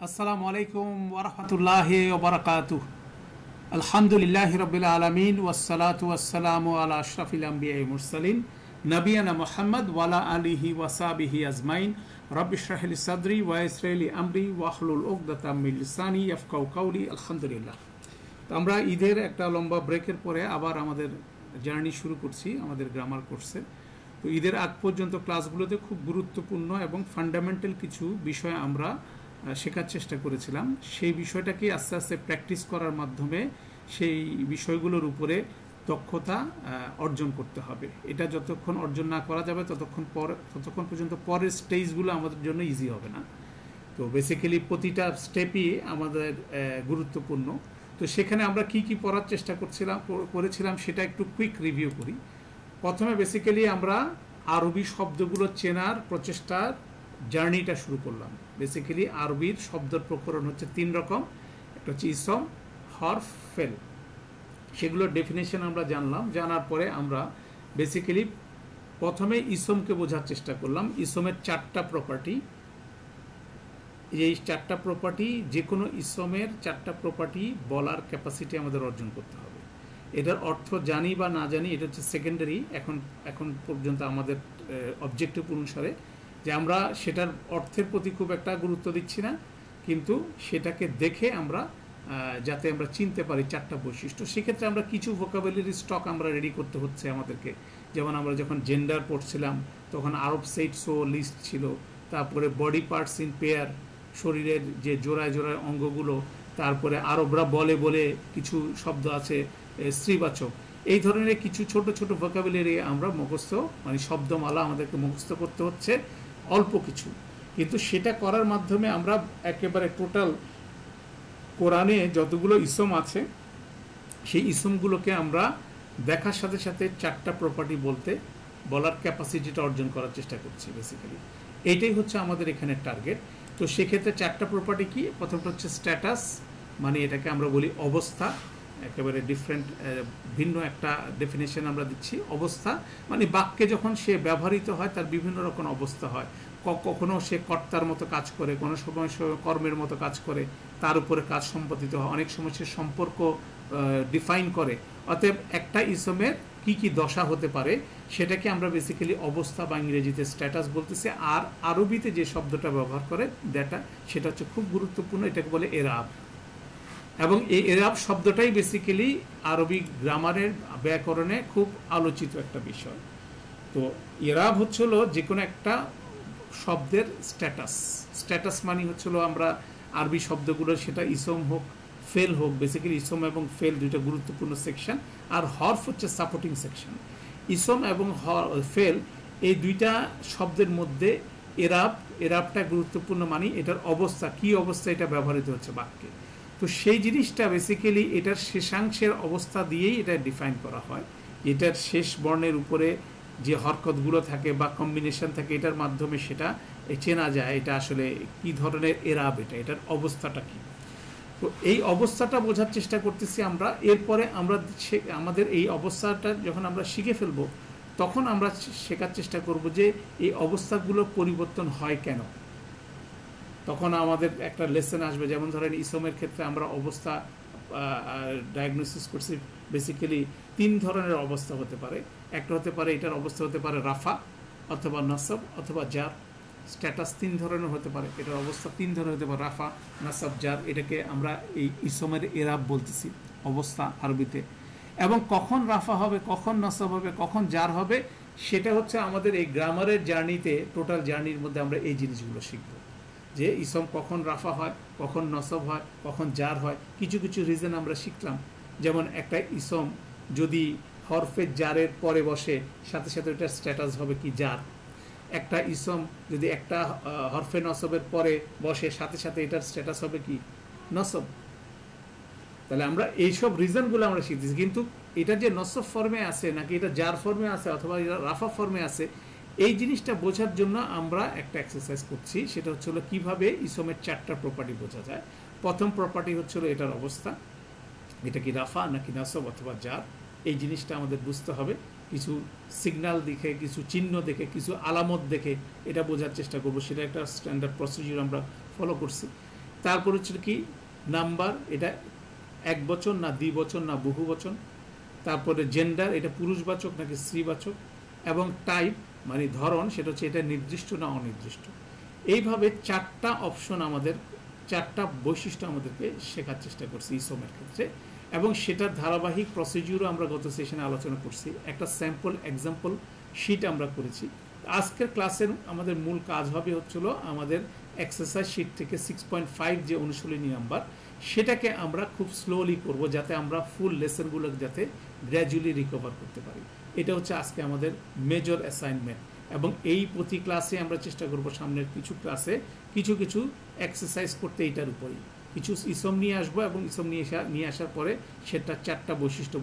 আসসালামু আলাইকুম ওয়া রাহমাতুল্লাহি ওয়া বারাকাতুহু। আলহামদুলিল্লাহি রাব্বিল আলামিন ওয়াসসালাতু ওয়াসসালামু আলা আশরাফিল আমবিয়া ওয়াল মুরসালিন নবিয়ানা মুহাম্মদ ওয়া আলা আলিহি ওয়া সাহবিহি আজমাইন। রাব্বি ইশরাহ লি সাদরি ওয়া ইয়াসসির লি আমরি ওয়াহলুল উকদাতাম মিন লিসানি ইয়াফকাহু কাওলি। আলহামদুলিল্লাহ। তো আমরা ঈদের একটা লম্বা ব্রেকের পরে আবার আমাদের জার্নি শুরু করছি আমাদের গ্রামার কোর্সে। তো ঈদের আগ পর্যন্ত ক্লাসগুলোতে খুব গুরুত্বপূর্ণ এবং ফান্ডামেন্টাল কিছু বিষয় আমরা শেখার চেষ্টা করেছিলাম। সেই বিষয়টাকে আস্তে আস্তে প্র্যাকটিস করার মাধ্যমে সেই বিষয়গুলোর উপরে দক্ষতা অর্জন করতে হবে। এটা যতক্ষণ অর্জন না করা যাবে ততক্ষণ পর্যন্ত পরের স্টেজগুলো আমাদের জন্য ইজি হবে না। তো বেসিক্যালি প্রতিটা স্টেপই আমাদের গুরুত্বপূর্ণ। তো সেখানে আমরা কি কি পড়ার চেষ্টা করেছিলাম সেটা একটু কুইক রিভিউ করি। প্রথমে বেসিক্যালি আমরা আরবি শব্দগুলো চেনার প্রচেষ্টার জার্নিটা শুরু করলাম। বেসিক্যালি আরবির শব্দের প্রকরণ হচ্ছে তিন রকম, একটা হচ্ছে ইসম, হরফ, ফেল। সেগুলোর ডেফিনেশন আমরা জানলাম। জানার পরে আমরা বেসিক্যালি প্রথমে ইসমকে বোঝার চেষ্টা করলাম। ইসমের চারটা প্রপার্টি, এই চারটা প্রপার্টি, যে কোনো ইসমের চারটা প্রপার্টি বলার ক্যাপাসিটি আমাদের অর্জন করতে হবে। এটার অর্থ জানি বা না জানি এটা হচ্ছে সেকেন্ডারি। এখন পর্যন্ত আমাদের অবজেক্টিভ অনুসারে যে আমরা সেটার অর্থের প্রতি খুব একটা গুরুত্ব দিচ্ছি না, কিন্তু সেটাকে দেখে আমরা যাতে আমরা চিনতে পারি চারটা বৈশিষ্ট্য। সেক্ষেত্রে আমরা কিছু ভোকাবুলারি স্টক আমরা রেডি করতে হচ্ছে আমাদেরকে। যেমন আমরা যখন জেন্ডার পড়ছিলাম তখন আরব সাইটস ও লিস্ট ছিল, তারপরে বডি পার্টস ইন পেয়ার, শরীরের যে জোড়ায় জোড়ায় অঙ্গগুলো, তারপরে আরবরা বলে বলে কিছু শব্দ আছে স্ত্রীবাচক। এই ধরনের কিছু ছোট ছোট ভোকাবুলারি আমরা মুখস্থ, মানে শব্দমালা আমাদেরকে মুখস্থ করতে হচ্ছে অল্প কিছু। কিন্তু সেটা করার মাধ্যমে আমরা একেবারে টোটাল কোরআনে যতগুলো ইসম আছে সেই ইসমগুলোকে আমরা দেখার সাথে সাথে চারটা প্রপার্টি বলার ক্যাপাসিটিটা অর্জন করার চেষ্টা করছি। বেসিক্যালি এইটাই হচ্ছে আমাদের এখানে টার্গেট। তো সেক্ষেত্রে চারটা প্রপার্টি কি? প্রথমটা হচ্ছে স্ট্যাটাস, মানে এটাকে আমরা বলি অবস্থা। একেবারে ভিন্ন একটা ডেফিনেশন আমরা দিচ্ছি। অবস্থা মানে বাক্যে যখন সে ব্যবহৃত হয় তার বিভিন্ন রকম অবস্থা হয়। কখনো সে কর্তার মতো কাজ করে, কোনো সময় কর্মের মতো কাজ করে, তার উপরে কাজ সম্পাদিত হয়, অনেক সময় সে সম্পর্ক ডিফাইন করে। অতএব একটা ইসমের কি কি দশা হতে পারে সেটাকে আমরা বেসিক্যালি অবস্থা বা ইংরেজিতে স্ট্যাটাস বলতেছি। আর আরবিতে যে শব্দটা ব্যবহার করে সেটা হচ্ছে খুব গুরুত্বপূর্ণ, এটাকে বলে এরাব। এবং এই এরাব শব্দটাই বেসিক্যালি আরবি গ্রামারের ব্যাকরণে খুব আলোচিত একটা বিষয়। তো এরাব হচ্ছিল যে কোনো একটা শব্দের স্ট্যাটাস মানে হচ্ছিল আমরা আরবি শব্দগুলো, সেটা ইসম হোক ফেল হোক, বেসিক্যালি ইসম এবং ফেল দুইটা গুরুত্বপূর্ণ সেকশন, আর হরফ হচ্ছে সাপোর্টিং সেকশন। ইসম এবং ফেল এই দুইটা শব্দের মধ্যে এরাবটা গুরুত্বপূর্ণ, মানে এটার অবস্থা, কি অবস্থা এটা ব্যবহৃত হচ্ছে বাক্যে। তো সেই জিনিসটা বেসিক্যালি এটার শেষাংশের অবস্থা দিয়েই এটা ডিফাইন করা হয়। এটার শেষ বর্ণের উপরে যে হরকতগুলো থাকে বা কম্বিনেশন থাকে, এটার মাধ্যমে সেটা চেনা যায় এটা আসলে কি ধরনের এরাব, এটার অবস্থাটা কি। তো এই অবস্থাটা বোঝার চেষ্টা করতেছি আমরা। এরপরে আমরা আমাদের এই অবস্থাটা যখন আমরা শিখে ফেলবো তখন আমরা শেখার চেষ্টা করব যে এই অবস্থাগুলো পরিবর্তন হয় কেন। তখন আমাদের একটা লেসন আসবে। যেমন ধরেন ইসমের ক্ষেত্রে আমরা অবস্থা ডায়াগনোসিস করছি। বেসিক্যালি তিন ধরনের অবস্থা হতে পারে। একটা হতে পারে, এটার অবস্থা হতে পারে রাফা অথবা নাসব অথবা জার। স্ট্যাটাস তিন ধরনের হতে পারে, এটার অবস্থা তিন ধরনের হতে পারে, রাফা, নাসব, জার। এটাকে আমরা এই ইসমের এরাব বলতেছি, অবস্থা আরবিতে। এবং কখন রাফা হবে, কখন নাসব হবে, কখন জার হবে, সেটা হচ্ছে আমাদের এই গ্রামারের জার্নিতে, টোটাল জার্নির মধ্যে আমরা এই জিনিসগুলো শিখব। যে ইসম কখন রাফা হয়, কখন নসব হয়, কখন জার হয়। কিছু কিছু রিজন আমরা শিখলাম। যেমন একটা ইসম যদি হরফের জারের পরে বসে, সাথে সাথে ওটার স্ট্যাটাস হবে কি, জার। একটা ইসম যদি একটা হরফে নসবের পরে বসে, সাথে সাথে এটার স্ট্যাটাস হবে কি, নসব। তাহলে আমরা এইসব রিজনগুলো আমরা শিখতেছি। কিন্তু এটা যে নসব ফর্মে আছে নাকি এটা জার ফর্মে আছে অথবা এটা রাফা ফর্মে আছে, এই জিনিসটা বোঝার জন্য আমরা একটা এক্সারসাইজ করছি। সেটা হচ্ছে কিভাবে ইসমের চারটা প্রপার্টি বোঝা যায়। প্রথম প্রপার্টি হচ্ছিল এটার অবস্থা, এটা কি রাফা নাকি নাসব অথবা জার, এই জিনিসটা আমাদের বুঝতে হবে। কিছু সিগন্যাল দেখে, কিছু চিহ্ন দেখে, কিছু আলামত দেখে এটা বোঝার চেষ্টা করব। সেটা একটা স্ট্যান্ডার্ড প্রসিডিউর আমরা ফলো করছি। তারপর হচ্ছে কি নাম্বার, এটা এক বচন না দ্বিবচন না বহু বচন। তারপরে জেন্ডার, এটা পুরুষবাচক নাকি স্ত্রীবাচক। এবং টাইপ মানে ধরন, সেটা হচ্ছে এটা নির্দিষ্ট না অনির্দিষ্ট। এইভাবে 4টা অপশন আমাদের, 4টা বৈশিষ্ট্য আমাদেরকে শেখার চেষ্টা করছি ইসমের ক্ষেত্রে, এবং সেটার ধারাবাহিক প্রসিডিউরও আমরা গত সেশনে আলোচনা করছি। একটা স্যাম্পল এক্সাম্পল শিট আমরা করেছি। আজকের ক্লাসের আমাদের মূল কাজ হবে হচ্ছিল আমাদের এক্সারসাইজ শিট থেকে 6.5 যে অনুশীলনী নাম্বার, সেটাকে আমরা খুব স্লোলি করব, যাতে আমরা ফুল লেসনগুলো যাতে গ্র্যাজুয়ালি রিকভার করতে পারি। এটা হচ্ছে আজকে আমাদের মেজর অ্যাসাইনমেন্ট। এবং এই প্রতি ক্লাসে আমরা চেষ্টা করব সামনের কিছু ক্লাসে কিছু কিছু এক্সারসাইজ করতে এইটার উপরেই। কিছু ইসম নিয়ে আসবো, এবং ইসম নিয়ে আসার পরে সেটা 4টা বৈশিষ্ট্য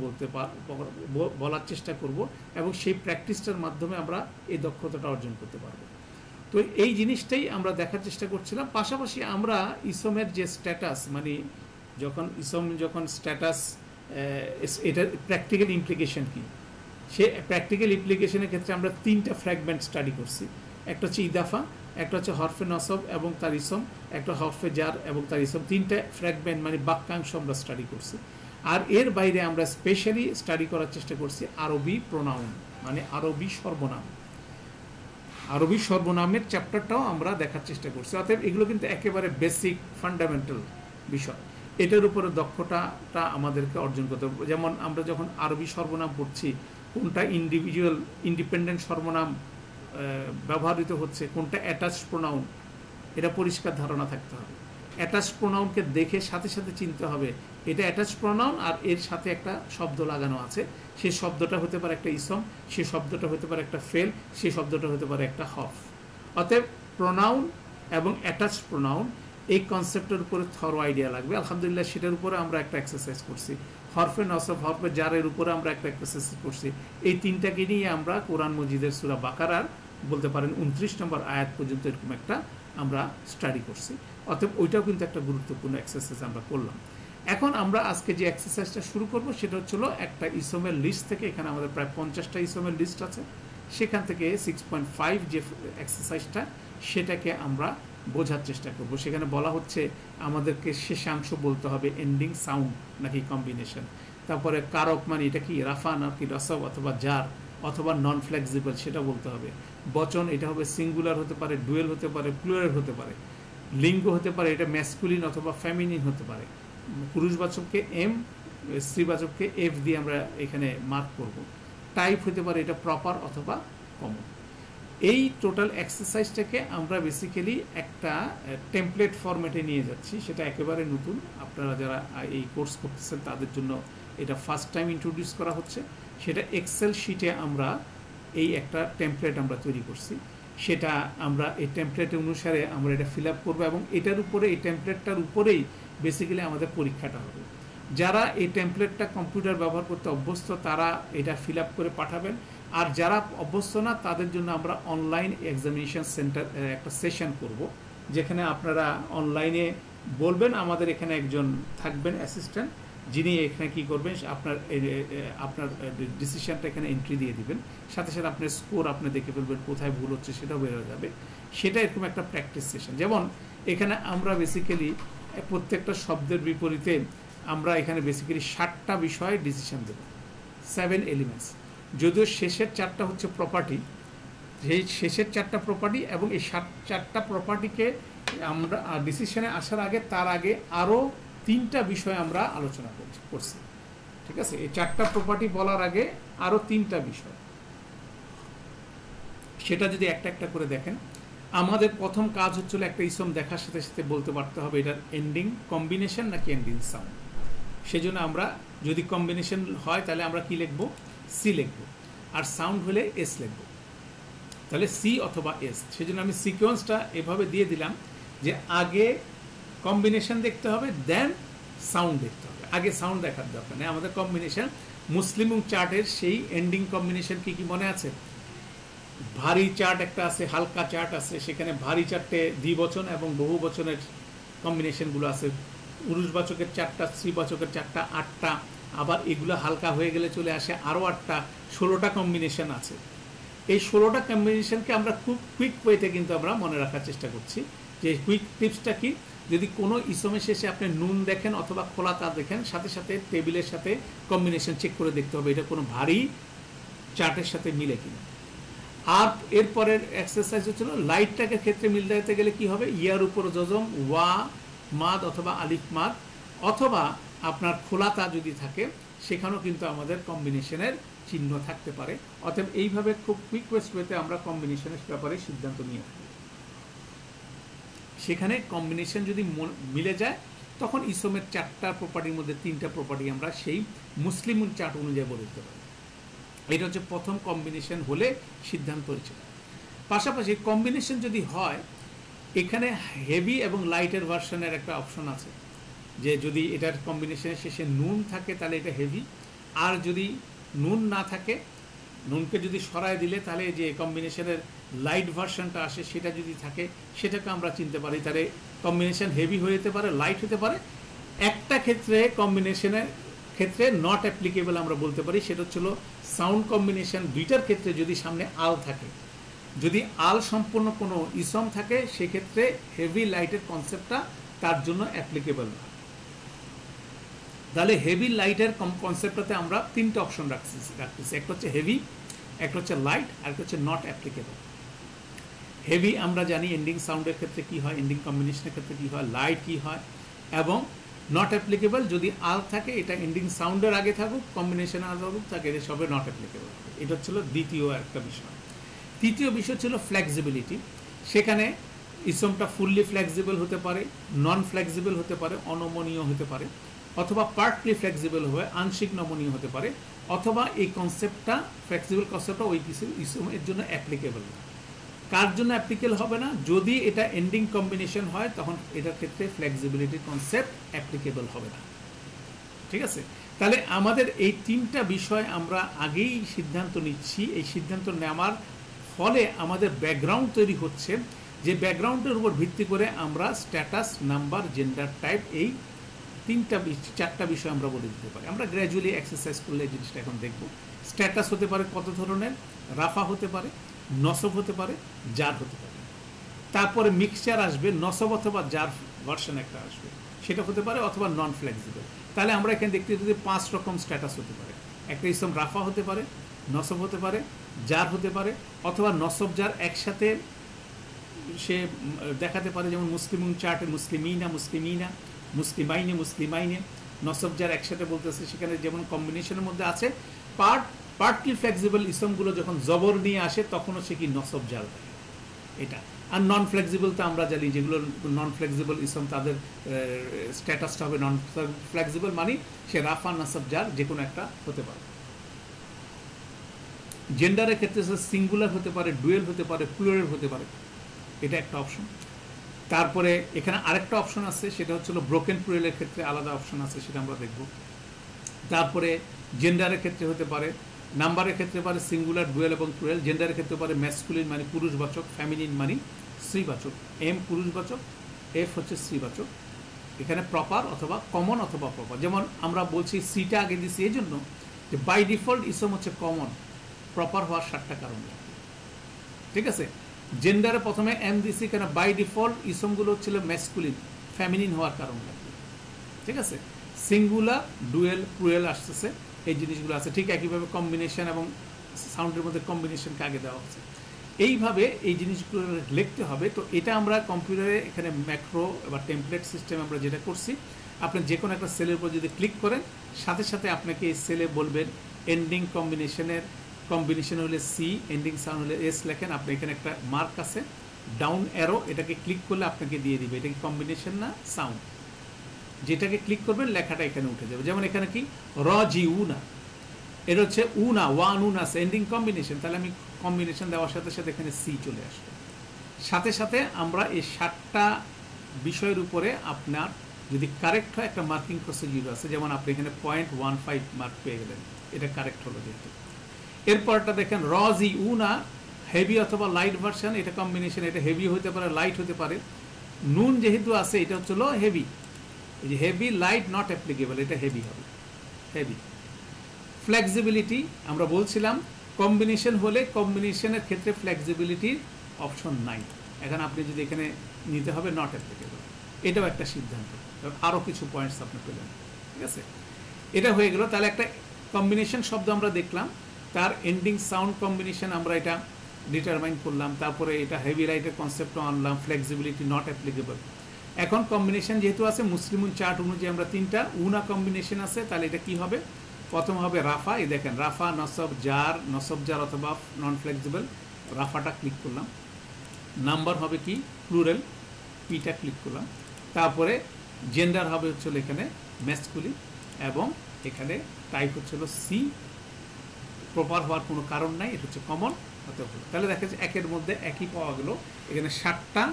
বলার চেষ্টা করব, এবং সেই প্র্যাকটিসটার মাধ্যমে আমরা এই দক্ষতাটা অর্জন করতে পারবো। তো এই জিনিসটাই আমরা দেখার চেষ্টা করছিলাম। পাশাপাশি আমরা ইসমের যে স্ট্যাটাস, মানে যখন স্ট্যাটাস, এটার প্র্যাকটিক্যাল ইমপ্লিকেশন কি, সে প্র্যাকটিক্যাল ইমপ্লিকেশনের ক্ষেত্রে আমরা 3টা ফ্র্যাগমেন্ট স্টাডি করছি। একটা হচ্ছে ইদাফা, একটা হচ্ছে হরফে নসব এবং তার ইসম, একটা হরফে জার এবং তার ইসম। 3টা ফ্র্যাগমেন্ট মানে বাক্যাংশ আমরা স্টাডি করছি। আর এর বাইরে আমরা স্পেশালি স্টাডি করার চেষ্টা করছি আরবি প্রোনাউন, মানে আরবি সর্বনাম। আরবি সর্বনামের চ্যাপ্টারটাও আমরা দেখার চেষ্টা করছি। অতএব এগুলো কিন্তু একেবারে বেসিক ফান্ডামেন্টাল বিষয়। এটার উপরে দক্ষতাটা আমাদেরকে অর্জন করতে হবে। যেমন আমরা যখন আরবি সর্বনাম পড়ছি, কোনটা ইন্ডিভিজুয়াল ইন্ডিপেন্ডেন্ট সর্বনাম ব্যবহৃত হচ্ছে, কোনটা অ্যাটাচ প্রোনাউন, এটা পরিষ্কার ধারণা থাকতে হবে। অ্যাটাচ প্রোনাউনকে দেখে সাথে সাথে চিনতে হবে এটা অ্যাটাচ প্রোনাউন, আর এর সাথে একটা শব্দ লাগানো আছে। সেই শব্দটা হতে পারে একটা ইসম, সেই শব্দটা হতে পারে একটা ফেল, সেই শব্দটা হতে পারে একটা হরফ। অতএব প্রোনাউন এবং অ্যাটাচ প্রোনাউন এই কনসেপ্টের উপরে থরো আইডিয়া লাগবে। আলহামদুলিল্লাহ সেটার উপরে আমরা একটা এক্সারসাইজ করছি। হরফে নসব, হরফে জারের উপরে আমরা একটা এক্সারসাইজ করছি। এই 3টাকে নিয়ে আমরা কোরআন মজিদের সূরা বাকারার বলতে পারেন 29 নম্বর আয়াত পর্যন্ত এরকম একটা আমরা স্টাডি করছি। অতএব ওইটাও কিন্তু একটা গুরুত্বপূর্ণ এক্সারসাইজ আমরা করলাম। এখন আমরা আজকে যে এক্সারসাইজটা শুরু করব সেটা হচ্ছিল একটা ইসমের লিস্ট থেকে। এখানে আমাদের প্রায় 50টা ইসমের লিস্ট আছে। সেখান থেকে 6.5 যে এক্সারসাইজটা, সেটাকে আমরা বোঝার চেষ্টা করব। সেখানে বলা হচ্ছে আমাদেরকে শেষাংশ বলতে হবে এন্ডিং সাউন্ড নাকি কম্বিনেশন। তারপরে কারক মানে এটা কি রাফা নাকি রসব অথবা জার অথবা নন ফ্লেক্সিবল, সেটা বলতে হবে। বচন এটা হবে সিঙ্গুলার হতে পারে, ডুয়েল হতে পারে, প্লুরাল হতে পারে। লিঙ্গ হতে পারে এটা ম্যাসকুলিন অথবা ফেমিনিন হতে পারে। পুরুষবাচককে এম, স্ত্রীবাচককে এফ দিয়ে আমরা এখানে মার্ক করব। টাইপ হতে পারে এটা প্রপার অথবা কমন। এই টোটাল এক্সারসাইজটাকে আমরা বেসিক্যালি একটা টেমপ্লেট ফরম্যাটে নিয়ে যাচ্ছি। সেটা একেবারে নতুন, আপনারা যারা এই কোর্স করতেছেন তাদের জন্য এটা ফার্স্ট টাইম ইন্ট্রোডিউস করা হচ্ছে। সেটা এক্সেল শিটে আমরা এই একটা টেমপ্লেট আমরা তৈরি করছি। সেটা আমরা এই টেমপ্লেট অনুসারে আমরা এটা ফিল আপ করবো, এবং এটার উপরে এই টেমপ্লেটটার উপরেই বেসিক্যালি আমাদের পরীক্ষাটা হবে। যারা এই টেমপ্লেটটা কম্পিউটার ব্যবহার করতে অভ্যস্ত তারা এটা ফিল আপ করে পাঠাবেন, আর যারা অভ্যস্ত না তাদের জন্য আমরা অনলাইন এক্সামিনেশন সেন্টার একটা সেশন করব, যেখানে আপনারা অনলাইনে বলবেন, আমাদের এখানে একজন থাকবেন অ্যাসিস্ট্যান্ট, যিনি এখানে কী করবেন, আপনার ডিসিশনটা এখানে এন্ট্রি দিয়ে দিবেন। সাথে সাথে আপনার স্কোর আপনি দেখে ফেলবেন, কোথায় ভুল হচ্ছে সেটাও বের হয়ে যাবে। সেটা এরকম একটা প্র্যাকটিস সেশন। যেমন এখানে আমরা বেসিক্যালি প্রত্যেকটা শব্দের বিপরীতে আমরা এখানে বেসিক্যালি 7টা বিষয়ে ডিসিশন দেব, 7 এলিমেন্টস। যদিও শেষের 4টা হচ্ছে প্রপার্টি, সেই শেষের 4টা প্রপার্টি, এবং এই 4টা প্রপার্টিকে আমরা ডিসিশনে আসার আগে তার আগে আরও 3টা বিষয় আমরা আলোচনা করছি। ঠিক আছে, এই 4টা প্রপার্টি বলার আগে আরও 3টা বিষয়, সেটা যদি একটা একটা করে দেখেন। আমাদের প্রথম কাজ হচ্ছিল একটা ইসম দেখার সাথে সাথে বলতে পারতে হবে এটার এন্ডিং কম্বিনেশন নাকি এন্ডিং সাউন্ড। সেজন্য আমরা যদি কম্বিনেশন হয় তাহলে আমরা কি লিখব, সি লিখব, আর সাউন্ড হলে এস লিখব। তাহলে সি অথবা এস। সেজন্য আমি সিকোয়েন্সটা এভাবে দিয়ে দিলাম যে আগে কম্বিনেশন দেখতে হবে, দেন সাউন্ড দেখতে হবে। আগে সাউন্ড দেখার দরকার নেই। আমাদের কম্বিনেশন মুসলিম চার্টের সেই এন্ডিং কম্বিনেশন কি কি মনে আছে? ভারী চার্ট একটা আছে, হালকা চার্ট আছে। সেখানে ভারী চার্টে দ্বিবচন এবং বহু বচনের কম্বিনেশনগুলো আছে। পুরুষবাচকের 4টা, স্ত্রীবাচকের 4টা, 8টা। আবার এগুলো হালকা হয়ে গেলে চলে আসে আরও 8টা, 16টা কম্বিনেশন আছে। এই 16টা কম্বিনেশনকে আমরা খুব কুইক ওয়েতে কিন্তু আমরা মনে রাখার চেষ্টা করছি। যে কুইক টিপসটা কি, যদি কোনো ইসমের শেষে আপনি নুন দেখেন অথবা খোলা তা দেখেন, সাথে সাথে টেবিলের সাথে কম্বিনেশন চেক করে দেখতে হবে এটা কোনো ভারী চার্টের সাথে মিলে কিনা। আর এরপরের এক্সারসাইজ হচ্ছিল লাইটটাকে ক্ষেত্রে মিল দিতে গেলে কি হবে, ইয়ার উপর জজম, ওয়া মাদ অথবা আলিফ মাদ, অথবা আপনার খোলাতা যদি থাকে সেখানেও কিন্তু আমাদের কম্বিনেশনের চিহ্ন থাকতে পারে। অতএব এইভাবে খুব কুইকোয়েস্ট ওয়েতে আমরা কম্বিনেশনের ব্যাপারে সিদ্ধান্ত নিয়ে থাকি। সেখানে কম্বিনেশন যদি মিলে যায় তখন ইসমের 4টা প্রপার্টির মধ্যে 3টা প্রপার্টি আমরা সেই মুসলিম চার্ট অনুযায়ী বলে দিতে পারি। এটা হচ্ছে প্রথম কম্বিনেশন হলে সিদ্ধান্ত হয়েছে। পাশাপাশি কম্বিনেশন যদি হয়, এখানে হেভি এবং লাইটের ভার্সনের একটা অপশন আছে, যে যদি এটার কম্বিনেশনের শেষে নুন থাকে তাহলে এটা হেভি, আর যদি নুন না থাকে, নুনকে যদি সরায় দিলে তাহলে যে কম্বিনেশনের লাইট ভার্সনটা আসে সেটা যদি থাকে সেটাকে আমরা চিনতে পারি, তাহলে কম্বিনেশন হেভি হয়ে যেতে পারে, লাইট হতে পারে। একটা ক্ষেত্রে কম্বিনেশনের ক্ষেত্রে নট অ্যাপ্লিকেবল আমরা বলতে পারি, সেটা হচ্ছিল সাউন্ড কম্বিনেশন দুইটার ক্ষেত্রে যদি সামনে আল থাকে, যদি আল সম্পূর্ণ কোনো ইসম থাকে সেক্ষেত্রে হেভি লাইটের কনসেপ্টটা তার জন্য অ্যাপ্লিকেবল না। তাহলে হেভি লাইটের কনসেপ্টটাতে আমরা 3টা অপশন রাখতেছি, একটা হচ্ছে হেভি, একটা হচ্ছে লাইট, আর একটা হচ্ছে নট অ্যাপ্লিকেবল। হেভি আমরা জানি এন্ডিং সাউন্ডের ক্ষেত্রে কি হয়, এন্ডিং কম্বিনেশনের ক্ষেত্রে কি হয়, লাইট কি হয়, এবং নট অ্যাপ্লিকেবল যদি আল থাকে এটা এন্ডিং সাউন্ডের আগে থাকুক, কম্বিনেশনের আগে থাকুক, থাকে এটা সবে নট অ্যাপ্লিকেবল। এটা হচ্ছিল দ্বিতীয় একটা বিষয়। তৃতীয় বিষয় ছিল ফ্লেক্সিবিলিটি। সেখানে ইসমটা ফুললি ফ্লেক্সিবল হতে পারে, নন ফ্লেক্সিবল হতে পারে, অনমনীয় হতে পারে, অথবা পার্টলি ফ্লেক্সিবল হয়ে আংশিক নমনীয় হতে পারে, অথবা এই কনসেপ্টটা ফ্লেক্সিবল কনসেপ্টটা ওই কিছু ইসমের জন্য অ্যাপ্লিকেবল। কার জন্য অ্যাপ্লিকেবল হবে না, যদি এটা এন্ডিং কম্বিনেশন হয় তখন এটার ক্ষেত্রে ফ্লেক্সিবিলিটির কনসেপ্ট অ্যাপ্লিকেবল হবে না। ঠিক আছে, তাহলে আমাদের এই 3টা বিষয় আমরা আগেই সিদ্ধান্ত নিচ্ছি। এই সিদ্ধান্ত নেওয়ার ফলে আমাদের ব্যাকগ্রাউন্ড তৈরি হচ্ছে, যে ব্যাকগ্রাউন্ডের উপর ভিত্তি করে আমরা স্ট্যাটাস, নাম্বার, জেন্ডার টাইপ, এই 4টা বিষয় আমরা বলে দিতে পারি। আমরা গ্র্যাজুয়ালি এক্সারসাইজ করলে এই জিনিসটা এখন দেখব। স্ট্যাটাস হতে পারে কত ধরনের, রাফা হতে পারে, নসব হতে পারে, জার হতে পারে। তারপরে মিক্সচার আসবে, নসব অথবা জার ভার্সন একটা আসবে, সেটা হতে পারে, অথবা নন ফ্লেক্সিবল। তাহলে আমরা এখানে দেখতে যদি 5 রকম স্ট্যাটাস হতে পারে। একটা ইসম রাফা হতে পারে, নসব হতে পারে, জার হতে পারে, অথবা নসব জার একসাথে সে দেখাতে পারে, যেমন মুসলিম চার্টে মুসলিমিনা, মুসলিমিনা, মুসলিমাইনে, মুসলিমাইনে, নসব জার একসাথে বলতেছে, সেখানে যেমন কম্বিনেশনের মধ্যে আছে। পার্টলি ফ্লেক্সিবল ইসমগুলো যখন জবর নিয়ে আসে তখনও সে কি নসব জার দেয় এটা। আর নন ফ্লেক্সিবল তো আমরা জানি, যেগুলো নন ফ্লেক্সিবল ইসম তাদের স্ট্যাটাসটা হবে নন ফ্লেক্সিবল, মানে সে রাফা, নসব জার যে কোনো একটা হতে পারে। জেন্ডারের ক্ষেত্রে সিঙ্গুলার হতে পারে, ডুয়েল হতে পারে, প্লুরাল হতে পারে, এটা একটা অপশন। তারপরে এখানে আরেকটা অপশন আছে, সেটা হচ্ছিল ব্রোকেন প্লুরালের ক্ষেত্রে আলাদা অপশন আছে, সেটা আমরা দেখব। তারপরে জেন্ডারের ক্ষেত্রে হতে পারে, নাম্বারের ক্ষেত্রে পারে সিঙ্গুলার, ডুয়েল এবং প্লুরাল। জেন্ডারের ক্ষেত্রে পারে ম্যাসকুলিন মানে পুরুষবাচক, ফ্যামিলিন মানে স্ত্রীবাচক, এম পুরুষবাচক, এফ হচ্ছে স্ত্রীবাচক। এখানে প্রপার অথবা কমন অথবা প্রপার। যেমন আমরা বলছি সিটা আগে দিচ্ছি এই জন্য যে বাই ডিফল্ট ইসম হচ্ছে কমন, প্রপার হওয়ার 7টা কারণ। ঠিক আছে, জেন্ডারে প্রথমে এম দিছি কেন, বাই ডিফল্ট ইসমগুলো হচ্ছিল ম্যাসকুলিন, ফ্যামিলিন হওয়ার কারণ লাগবে। ঠিক আছে, সিঙ্গুলার, ডুয়েল, প্লুরাল আসতেছে, এই জিনিসগুলো আছে। ঠিক একইভাবে কম্বিনেশন এবং সাউন্ডের মধ্যে কম্বিনেশনকে আগে দেওয়া হচ্ছে। এইভাবে এই জিনিসগুলো লিখতে হবে। তো এটা আমরা কম্পিউটারে এখানে ম্যাক্রো বা টেমপ্লেট সিস্টেম আমরা যেটা করছি, আপনি যে কোনো একটা সেলের উপর যদি ক্লিক করেন সাথে সাথে আপনাকে এই সেলে বলবেন এন্ডিং কম্বিনেশন হলে সি, এন্ডিং সাউন্ড হলে এস লেখেন। আপনি এখানে একটা মার্ক আছে ডাউন অ্যারো, এটাকে ক্লিক করলে আপনাকে দিয়ে দিবে এটা কি কম্বিনেশন না সাউন্ড। যেটাকে ক্লিক করবেন লেখাটা এখানে উঠে যাবে। যেমন এখানে কি জি উনা, এটা হচ্ছে উনা, ওয়ান উন আছে এন্ডিং কম্বিনেশন, তাহলে আমি কম্বিনেশন দেওয়ার সাথে সাথে এখানে সি চলে আসবে। সাথে সাথে আমরা এই 7টা বিষয়ের উপরে আপনার যদি কারেক্ট হয় একটা মার্কিং প্রসিডিউর আছে। যেমন আপনি এখানে 0.15 মার্ক পেয়ে গেলেন, এটা কারেক্ট হলো যেহেতু। এরপরটা দেখেন জি উনা, হেভি অথবা লাইট ভার্সন, এটা কম্বিনেশন, এটা হেভি হতে পারে, লাইট হতে পারে। নুন যেহেতু আছে এটা হচ্ছিল হেভি, এই যে হেভি, লাইট, নট অ্যাপ্লিকেবল, এটা হেভি হবে, হেভি। ফ্লেক্সিবিলিটি আমরা বলছিলাম কম্বিনেশন হলে কম্বিনেশনের ক্ষেত্রে ফ্লেক্সিবিলিটির অপশন নাই। এখন আপনি যদি এখানে নিতে হবে নট অ্যাপ্লিকেবল। এটাও একটা সিদ্ধান্ত। আরও কিছু পয়েন্টস আপনি পেলেন, ঠিক আছে? এটা হয়ে গেল। তাহলে একটা কম্বিনেশন শব্দ আমরা দেখলাম, তার এন্ডিং সাউন্ড কম্বিনেশন আমরা এটা ডিটারমাইন করলাম, তারপরে এটা হেভি রাইটের কনসেপ্টও আনলাম, ফ্লেক্সিবিলিটি নট অ্যাপ্লিকেবল। এখন কম্বিনেশন যেহেতু আছে মুসলিমুন চার্ট অনুযায়ী আমরা তিনটা উনা কম্বিনেশন আছে, তাহলে এটা কি হবে? প্রথম হবে রাফা, এই দেখেন রাফা নসব জার অথবা নন ফ্লেক্সিবল, রাফাটা ক্লিক করলাম। নাম্বার হবে কি? প্লুরাল, পিটা ক্লিক করলাম। তারপরে জেন্ডার হবে হচ্ছিল এখানে ম্যাসকুলিন, এবং এখানে টাইপ হচ্ছিল সি, প্রপার হওয়ার কোনো কারণ নাই, এটা হচ্ছে কমন হতে হলো। তাহলে দেখা যাচ্ছে একের মধ্যে একই পাওয়া গেল। এখানে 7টা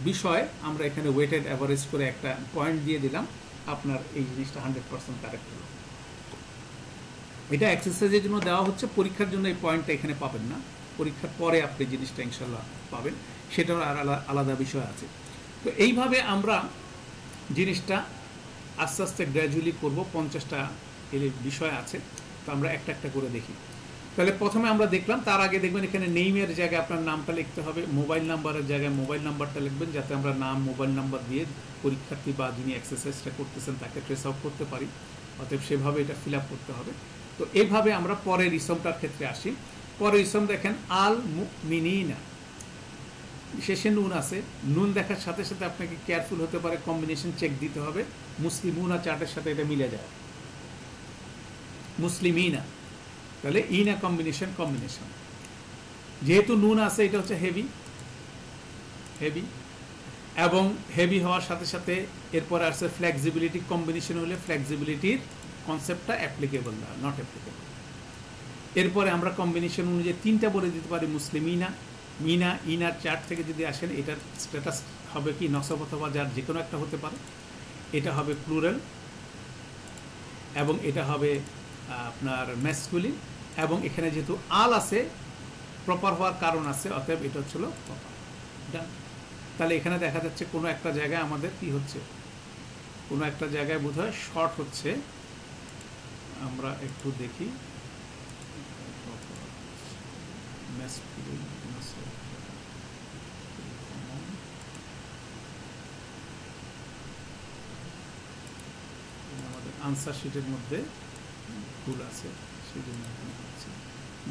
বিষয় আমরা এখানে ওয়েটেড অ্যাভারেজ করে একটা পয়েন্ট দিয়ে দিলাম, আপনার এই জিনিসটা 100% কারেক্ট হলো। এটা এক্সারসাইজের জন্য দেওয়া হচ্ছে, পরীক্ষার জন্য এই পয়েন্টটা এখানে পাবেন না, পরীক্ষার পরে আপনি জিনিসটা ইনশাল্লাহ পাবেন, সেটার আর আলাদা বিষয় আছে। তো এইভাবে আমরা জিনিসটা আস্তে আস্তে গ্র্যাজুয়ালি করব। 50টা বিষয় আছে, তো আমরা একটা একটা করে দেখি। তাহলে প্রথমে আমরা দেখলাম, তার আগে দেখবেন এখানে নেইমের জায়গায় আপনার নামটা লিখতে হবে, মোবাইল নাম্বারের জায়গায় মোবাইল নাম্বারটা লিখবেন, যাতে আমরা নাম মোবাইল নাম্বার দিয়ে পরীক্ষার্থী বা যিনি এক্সারসাইজটা করতেছেন তাকে ট্রেস আউট করতে পারি। অতএব সেভাবে এটা ফিল আপ করতে হবে। তো এইভাবে আমরা পরের ইসমটার ক্ষেত্রে আসি। পরের ইসম দেখেন আল মুমিনিনা, শেষে নুন আছে, নুন দেখার সাথে সাথে আপনাকে কেয়ারফুল হতে পারে, কম্বিনেশন চেক দিতে হবে। মুসলিমুনা চার্টের সাথে এটা মিলে যায়, মুসলিমিনা, তাহলে ইনা কম্বিনেশন যেহেতু নুন আছে এটা হচ্ছে হেভি, এবং হেভি হওয়ার সাথে সাথে এরপর আসছে ফ্লেক্সিবিলিটি, কম্বিনেশন হলে ফ্লেক্সিবিলিটির কনসেপ্টটা অ্যাপ্লিকেবল না, নট অ্যাপ্লিকেবল। এরপরে আমরা কম্বিনেশন অনুযায়ী 3টা বলে দিতে পারি, মুসলিমিনা, মিনা, ইনার চার্ট থেকে যদি আসেন এটার স্ট্যাটাস হবে কি নসব অথবা যার যে কোনো একটা হতে পারে, এটা হবে প্লুরাল, এবং এটা হবে আপনার ম্যাসকুলিন, এবং এখানে যেহেতু আল আছে প্রপার হওয়ার কারণ আছে, অতএব এটা হচ্ছিল প্রপার। তাহলে এখানে দেখা যাচ্ছে কোনো একটা জায়গায় আমাদের কি হচ্ছে, কোনো একটা জায়গায় বোধহয় শর্ট হচ্ছে, আমরা একটু দেখি। আমাদের আনসার শিটের মধ্যে ভুল আছে, সেই জন্য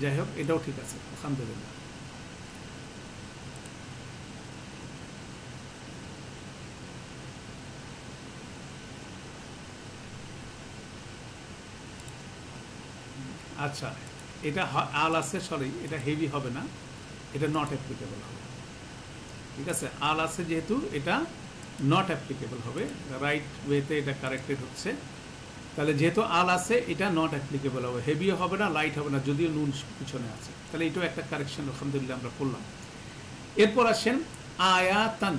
যাই হোক এটাও ঠিক আছে, আলহামদুলিল্লাহ। আচ্ছা, এটা আল আছে, সরি এটা হেভি হবে না, এটা নট অ্যাপ্লিকেবল হবে, ঠিক আছে? আল আছে যেহেতু এটা নট অ্যাপ্লিকেবল হবে, রাইট ওয়েতে এটা কারেক্টেড হচ্ছে। তাহলে যেহেতু আল আছে এটা নট অ্যাপ্লিকেবল হবে, হেভিও হবে না, লাইট হবে না, যদিও নুন পিছনে আছে, তাহলে এটাও একটা কারেকশন আলহামদুলিল্লাহ আমরা করলাম। এরপর আসেন আয়াতান।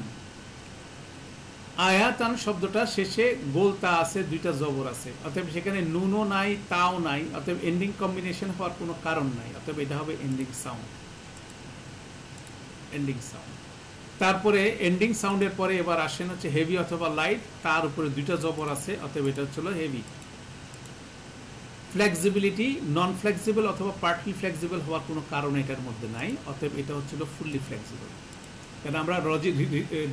আয়াতান শব্দটা শেষে গোলতা আছে, 2টা জবর আছে, অতএব সেখানে নুনও নাই তাও নাই, অতএব এন্ডিং কম্বিনেশন হওয়ার কোনো কারণ নাই, অতএব এটা হবে এন্ডিং সাউন্ড। তারপরে এন্ডিং সাউন্ডের পরে এবার আসেন হচ্ছে হেভি অথবা লাইট, তার উপরে 2টা জবর আছে, অতএব এটা হচ্ছিল হেভি। ফ্লেক্সিবিলিটি নন ফ্লেক্সিবল অথবা পার্টলি ফ্লেক্সিবল হওয়ার কোনো কারণ এটার মধ্যে নাই, অতএব এটা হচ্ছিল ফুললি ফ্লেক্সিবল। কারণ আমরা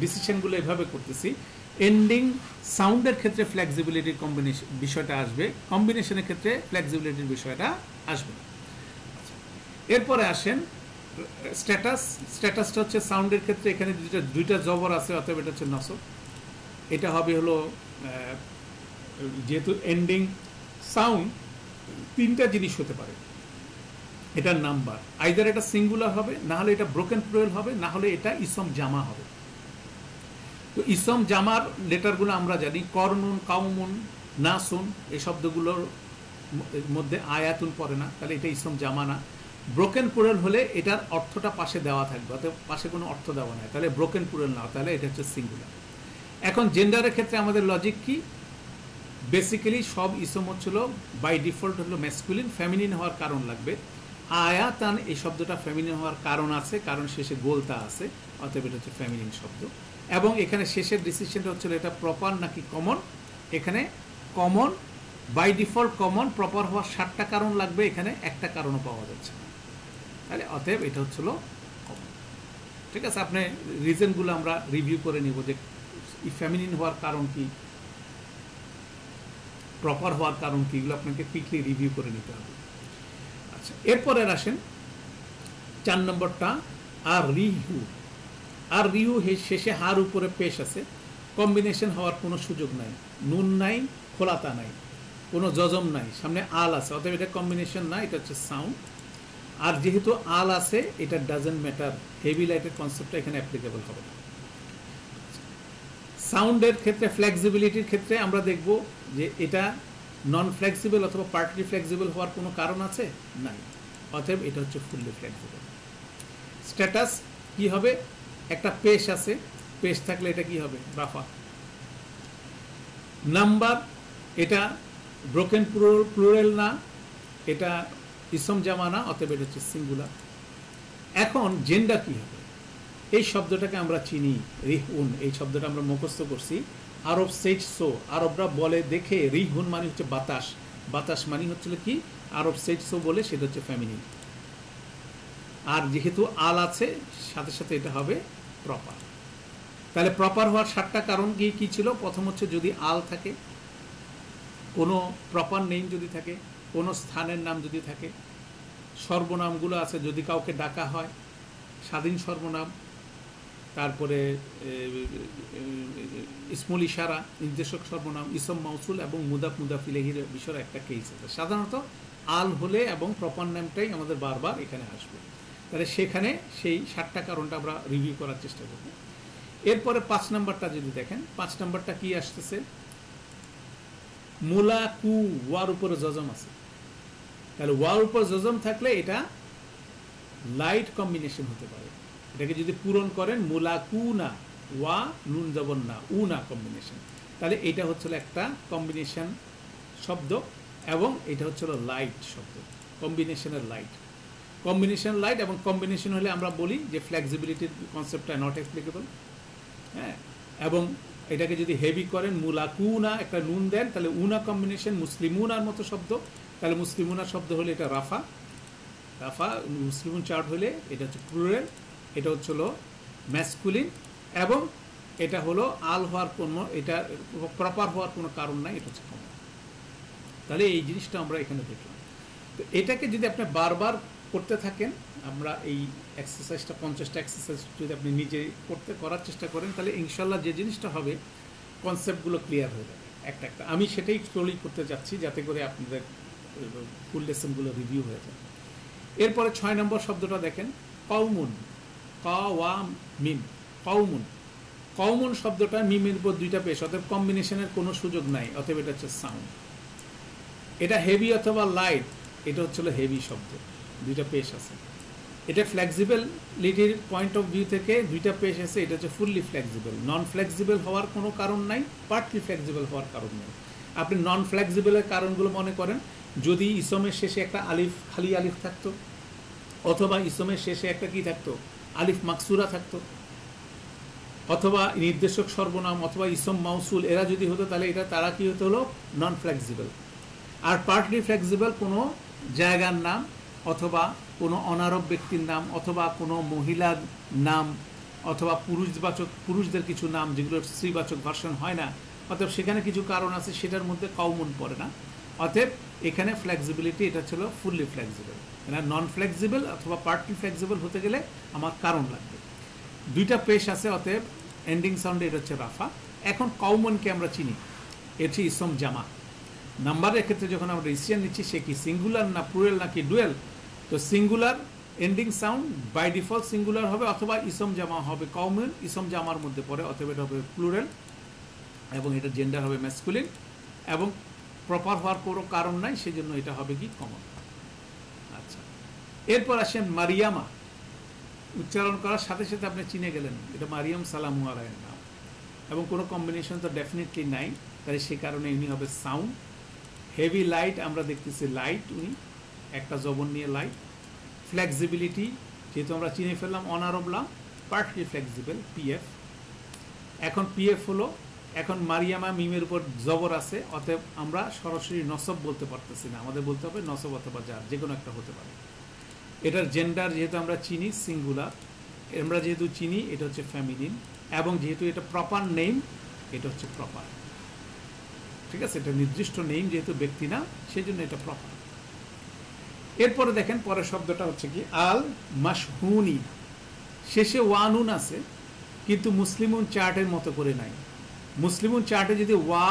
ডিসিশনগুলো এভাবে করতেছি, এন্ডিং সাউন্ডের ক্ষেত্রে ফ্লেক্সিবিলিটির কম্বিনেশন বিষয়টা আসবে, কম্বিনেশনের ক্ষেত্রে ফ্লেক্সিবিলিটির বিষয়টা আসবে না। এরপরে আসেন স্ট্যাটাসটা হচ্ছে সাউন্ডের ক্ষেত্রে এখানে 2টা জবর আছে, অতএব এটা হচ্ছে নসব। এটা হবে হলো যেহেতু এন্ডিং সাউন্ড 3টা জিনিস হতে পারে, এটার নাম্বার আইদার এটা সিঙ্গুলার হবে, না হলে এটা ব্রোকেন প্লুরাল হবে, না হলে এটা ইসম জামা হবে। তো ইসম জামার লেটারগুলো আমরা জানি, করনুন, কাউমুন, নাসুন, এই শব্দগুলোর মধ্যে আয়াতুন পড়ে না, তাহলে এটা ইসম জামা না। ব্রোকেন প্লুরাল হলে এটার অর্থটা পাশে দেওয়া থাকবে, অর্থাৎ পাশে কোনো অর্থ দেওয়া নাই, তাহলে ব্রোকেন প্লুরাল না, তাহলে এটা হচ্ছে সিঙ্গুলার। এখন জেন্ডারের ক্ষেত্রে আমাদের লজিক কি? বেসিক্যালি সব ইসম হচ্ছিল বাই ডিফল্ট হলো ম্যাসকুলিন, ফেমিনিন হওয়ার কারণ লাগবে। আয়াতান এই শব্দটা ফেমিনিন হওয়ার কারণ আছে, কারণ শেষে গোলতা আছে, অতএব এটা হচ্ছে ফেমিনিন শব্দ। এবং এখানে শেষের ডিসিশনটা হচ্ছিল এটা প্রপার নাকি কমন, এখানে common, by default common, proper হওয়ার 7টা কারণ লাগবে, এখানে একটা কারণও পাওয়া যাচ্ছে না, তাহলে অতএব এটা হচ্ছিল কমন। ঠিক আছে, আপনি রিজনগুলো আমরা রিভিউ করে নিব যে ফেমিনিন হওয়ার কারণ কি, প্রপার হওয়ার কারণ কি, এগুলো আপনাকে কুইকলি রিভিউ করে নিতে হবে। আচ্ছা, এরপরে আসেন 4 নম্বরটা, আর রিহু। আর রিহু শেষে হার উপরে পেশ আছে, কম্বিনেশন হওয়ার কোনো সুযোগ নাই, নুন নাই, খোলাতা নাই, কোনো যজম নাই, সামনে আল আছে, অতএব এটা কম্বিনেশন না, এটা হচ্ছে সাউন্ড। আর যেহেতু আল আছে, এটা ডাজেন্ট ম্যাটার, হেভি লাইটের কনসেপ্টটা এখানে অ্যাপ্লিকেবল হবে না। সাউন্ডের ক্ষেত্রে, ফ্লেক্সিবিলিটির ক্ষেত্রে আমরা দেখব যে এটা নন ফ্লেক্সিবল অথবা পার্টলি ফ্লেক্সিবল হওয়ার কোনো কারণ আছে নাই, অতএব এটা হচ্ছে ফুললি ফ্লেক্সিবল। স্ট্যাটাস কি হবে, একটা পেশ আছে, পেশ থাকলে এটা কি হবে, রাফা। নাম্বার, এটা ব্রোকেন প্লুরাল না, এটা ইসম জামা না, অতএব এটা হচ্ছে সিঙ্গুলার। এখন জেন্ডার কি হবে, এই শব্দটাকে আমরা চিনি, রিহুন, এই শব্দটা আমরা মুখস্থ করছি। আরব সেইট সো, আরবরা বলে দেখে, রিহুন মানে হচ্ছে বাতাস, বাতাস মানে হচ্ছিল কি, আরব সেইট সো বলে, সেটা হচ্ছে ফেমিনিন। আর যেহেতু আল আছে, সাথে সাথে এটা হবে প্রপার। তাহলে প্রপার হওয়ার 7টা কারণ কি ছিল? প্রথম হচ্ছে যদি আল থাকে, কোনো প্রপার নেম যদি থাকে, কোনো স্থানের নাম যদি থাকে, সর্বনামগুলো আছে, যদি কাউকে ডাকা হয়, স্বাধীন সর্বনাম, তারপরে ইসমুল ইশারা, নির্দেশক সর্বনাম, ইসম মাউসুল এবং মুদাফ মুদাফ ইলাইহির বিষয়ে একটা কেস আছে। সাধারণত আল হলে এবং প্রপার নামটাই আমাদের বারবার এখানে আসবে। তাহলে সেখানে সেই 7টা কারণটা আমরা রিভিউ করার চেষ্টা করব। এরপরে 5 নম্বরটা যদি দেখেন, 5 নম্বরটা কি আসতেছে, মুলা কু, ওয়ার উপরে জজম আছে। তাহলে ওয়ার উপর জজম থাকলে এটা লাইট কম্বিনেশন হতে পারে। এটাকে যদি পূরণ করেন, মুলা কু না, ওয়া নুন জবন না, উ না কম্বিনেশন, তাহলে এটা হচ্ছিল একটা কম্বিনেশন শব্দ, এবং এটা হচ্ছিল লাইট শব্দ, কম্বিনেশনের লাইট। কম্বিনেশন লাইট এবং কম্বিনেশন হলে আমরা বলি যে ফ্লেক্সিবিলিটির কনসেপ্টটা নট অ্যাপ্লিকেবল। হ্যাঁ, এবং এটাকে যদি হেভি করেন, মুলাকুনা একটা নুন দেন, তাহলে উনা কম্বিনেশন, মুসলিমুনার মতো শব্দ, তাহলে মুসলিমুনার শব্দ হলে এটা রাফা, রাফা মুসলিমুন চার্ট হলে এটা হচ্ছে প্লুরাল, এটা হচ্ছিল ম্যাসকুলিন, এবং এটা হলো আল হওয়ার কোনো, এটা প্রপার হওয়ার কোনো কারণ নাই, এটা হচ্ছে কমন। তাহলে এই জিনিসটা আমরা এখানে দেখলাম। তো এটাকে যদি আপনি বারবার করতে থাকেন, আমরা এই এক্সারসাইজটা 50টা এক্সারসাইজ যদি আপনি নিজে করার চেষ্টা করেন, তাহলে ইনশাল্লাহ যে জিনিসটা হবে, কনসেপ্টগুলো ক্লিয়ার হয়ে যাবে একটা একটা। আমি সেটাই স্লোলি করতে যাচ্ছি, যাতে করে আপনাদের ফুল লেসনগুলো রিভিউ হয়ে যায়। এরপরে 6 নম্বর শব্দটা দেখেন, কওমুন, ক ওয়া মিম, কওমুন। কওমুন শব্দটা মিমের উপর 2টা পেশ, অতএব কম্বিনেশনের কোনো সুযোগ নাই, অতএব এটা হচ্ছে সাউন্ড। এটা হেভি অথবা লাইট, এটা হচ্ছিল হেভি শব্দ, 2টা পেশ আছে। এটা ফ্লেক্সিবিলিটির পয়েন্ট অফ ভিউ থেকে 2টা পেশ আছে, এটা হচ্ছে ফুললি ফ্লেক্সিবল। নন ফ্লেক্সিবল হওয়ার কোনো কারণ নাই, পার্টলি ফ্লেক্সিবল হওয়ার কারণ নেই। আপনি নন ফ্লেক্সিবলের কারণগুলো মনে করেন, যদি ইসমের শেষে একটা আলিফ, খালি আলিফ থাকতো, অথবা ইসমের শেষে একটা কি থাকতো, আলিফ মাকসুরা থাকতো, অথবা নির্দেশক সর্বনাম, অথবা ইসম মাউসুল, এরা যদি হতো, তাহলে এটা তারা কি হতো, হলো নন ফ্লেক্সিবল। আর পার্টলি ফ্লেক্সিবল কোনো জায়গার নাম, অথবা কোনো অনারব ব্যক্তির নাম, অথবা কোনো মহিলার নাম, অথবা পুরুষদের কিছু নাম যেগুলো স্ত্রীবাচক ভার্সন হয় না, অতএব সেখানে কিছু কারণ আছে, সেটার মধ্যে কওমুন পড়ে না। অতএব এখানে ফ্লেক্সিবিলিটি এটা ছিল ফুললি ফ্লেক্সিবল। এটা নন ফ্লেক্সিবল অথবা পার্টলি ফ্লেক্সিবল হতে গেলে আমার কারণ লাগবে। 2টা পেশ আছে, অতএব এন্ডিং সাউন্ডে এটা হচ্ছে রাফা। এখন কওমুনকে আমরা চিনি, এর হচ্ছে ইসম জামা। নাম্বারের ক্ষেত্রে যখন আমরা ডিসিশন নিচ্ছি, সে কি সিঙ্গুলার না প্লুরাল নাকি ডুয়েল, তো singular ending sound by default singular হবে, অথবা ইসম জামা হবে। কওমুন ইসম জামার মধ্যে পড়ে, অথবা এটা হবে প্লুরাল, এবং এটা জেন্ডার হবে ম্যাসকুলিন, এবং প্রপার হওয়ার কোনো কারণ নাই, সেজন্য এটা হবে কি কমন। আচ্ছা, এরপর আসেন মারিয়ামা। উচ্চারণ করার সাথে সাথে আপনি চিনে গেলেন এটা মারিয়াম সালামু আলাইহির নাম, এবং কোনো কম্বিনেশন তো ডেফিনেটলি নাই, তাই সে কারণে ইনি হবে সাউন্ড। হেভি লাইট, আমরা দেখতেছি লাইট, উনি একটা জবন নিয়ে লাইট। ফ্লেক্সিবিলিটি যেহেতু আমরা চিনে ফেললাম, অনারবলা, পার্টলি ফ্লেক্সিবল, পিএফ। এখন পিএফ হলো, এখন মারিয়ামা মিমের উপর জবর আছে, অতএব আমরা সরাসরি নসব বলতে পারতেছি না, আমাদের বলতে হবে নসব অথবা জার, যে কোনো একটা হতে পারে। এটার জেন্ডার যেহেতু আমরা চিনি সিঙ্গুলার, আমরা যেহেতু চিনি এটা হচ্ছে ফেমিনিন, এবং যেহেতু এটা প্রপার নেম, এটা হচ্ছে প্রপার। ঠিক আছে, এটা নির্দিষ্ট নেম, যেহেতু ব্যক্তি না, সেই জন্য এটা প্রপার। এরপরে দেখেন পরের শব্দটা হচ্ছে কি আল মাশহুনি। শেষে ওয়ানুন আছে, কিন্তু মুসলিমুন চার্টের মতো করে নাই। মুসলিমুন চার্টে যদি ওয়া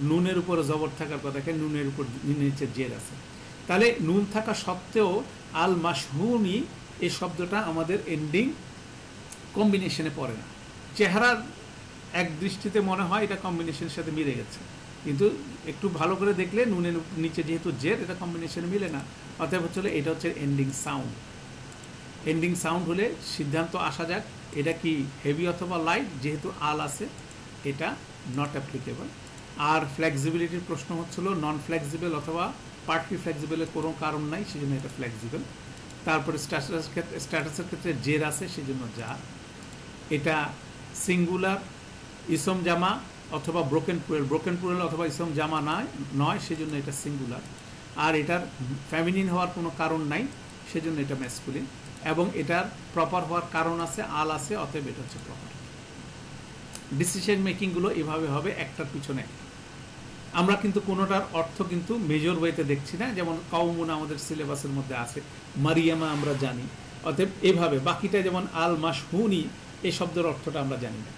নুনের উপরে জবর থাকার কথা, দেখেন নুনের উপর নিচে জের আছে, তাহলে নুন থাকা সত্ত্বেও আল মাশহুনি এই শব্দটা আমাদের এন্ডিং কম্বিনেশনে পড়ে না। চেহারার এক দৃষ্টিতে মনে হয় এটা কম্বিনেশনের সাথে মিলে গেছে, কিন্তু একটু ভালো করে দেখলে নুনের নিচে যেহেতু জের, এটা কম্বিনেশনে মিলে না। অতএব হচ্ছে এটা হচ্ছে এন্ডিং সাউন্ড। এন্ডিং সাউন্ড হলে সিদ্ধান্ত আসা যাক এটা কি হেভি অথবা লাইট, যেহেতু আল আছে এটা নট অ্যাপ্লিকেবল। আর ফ্লেক্সিবিলিটির প্রশ্ন হচ্ছিল নন ফ্লেক্সিবল অথবা পার্টলি ফ্লেক্সিবলের কোনো কারণ নাই, সেই জন্য এটা ফ্লেক্সিবল। তারপরে স্ট্যাটাসের ক্ষেত্রে জের আছে, সেই জন্য যা। এটা সিঙ্গুলার ইসম জামা অথবা ব্রোকেন প্লুরাল অথবা ইসম জামা নয়, সেজন্য এটা সিঙ্গুলার। আর এটার ফেমিনিন হওয়ার কোনো কারণ নাই, সেজন্য এটা ম্যাসকুলিন। এবং এটার প্রপার হওয়ার কারণ আছে, আল আছে, অতএব এটা হচ্ছে প্রপার। ডিসিশন মেকিংগুলো এভাবে হবে একটার পিছনে। আমরা কিন্তু কোনোটার অর্থ কিন্তু মেজর ওয়েতে দেখছি না, যেমন কওমুন আমাদের সিলেবাসের মধ্যে আছে, মারিয়ামা আমরা জানি, অতএব এভাবে। বাকিটা যেমন আল মাশহুনি এই শব্দের অর্থটা আমরা জানি না।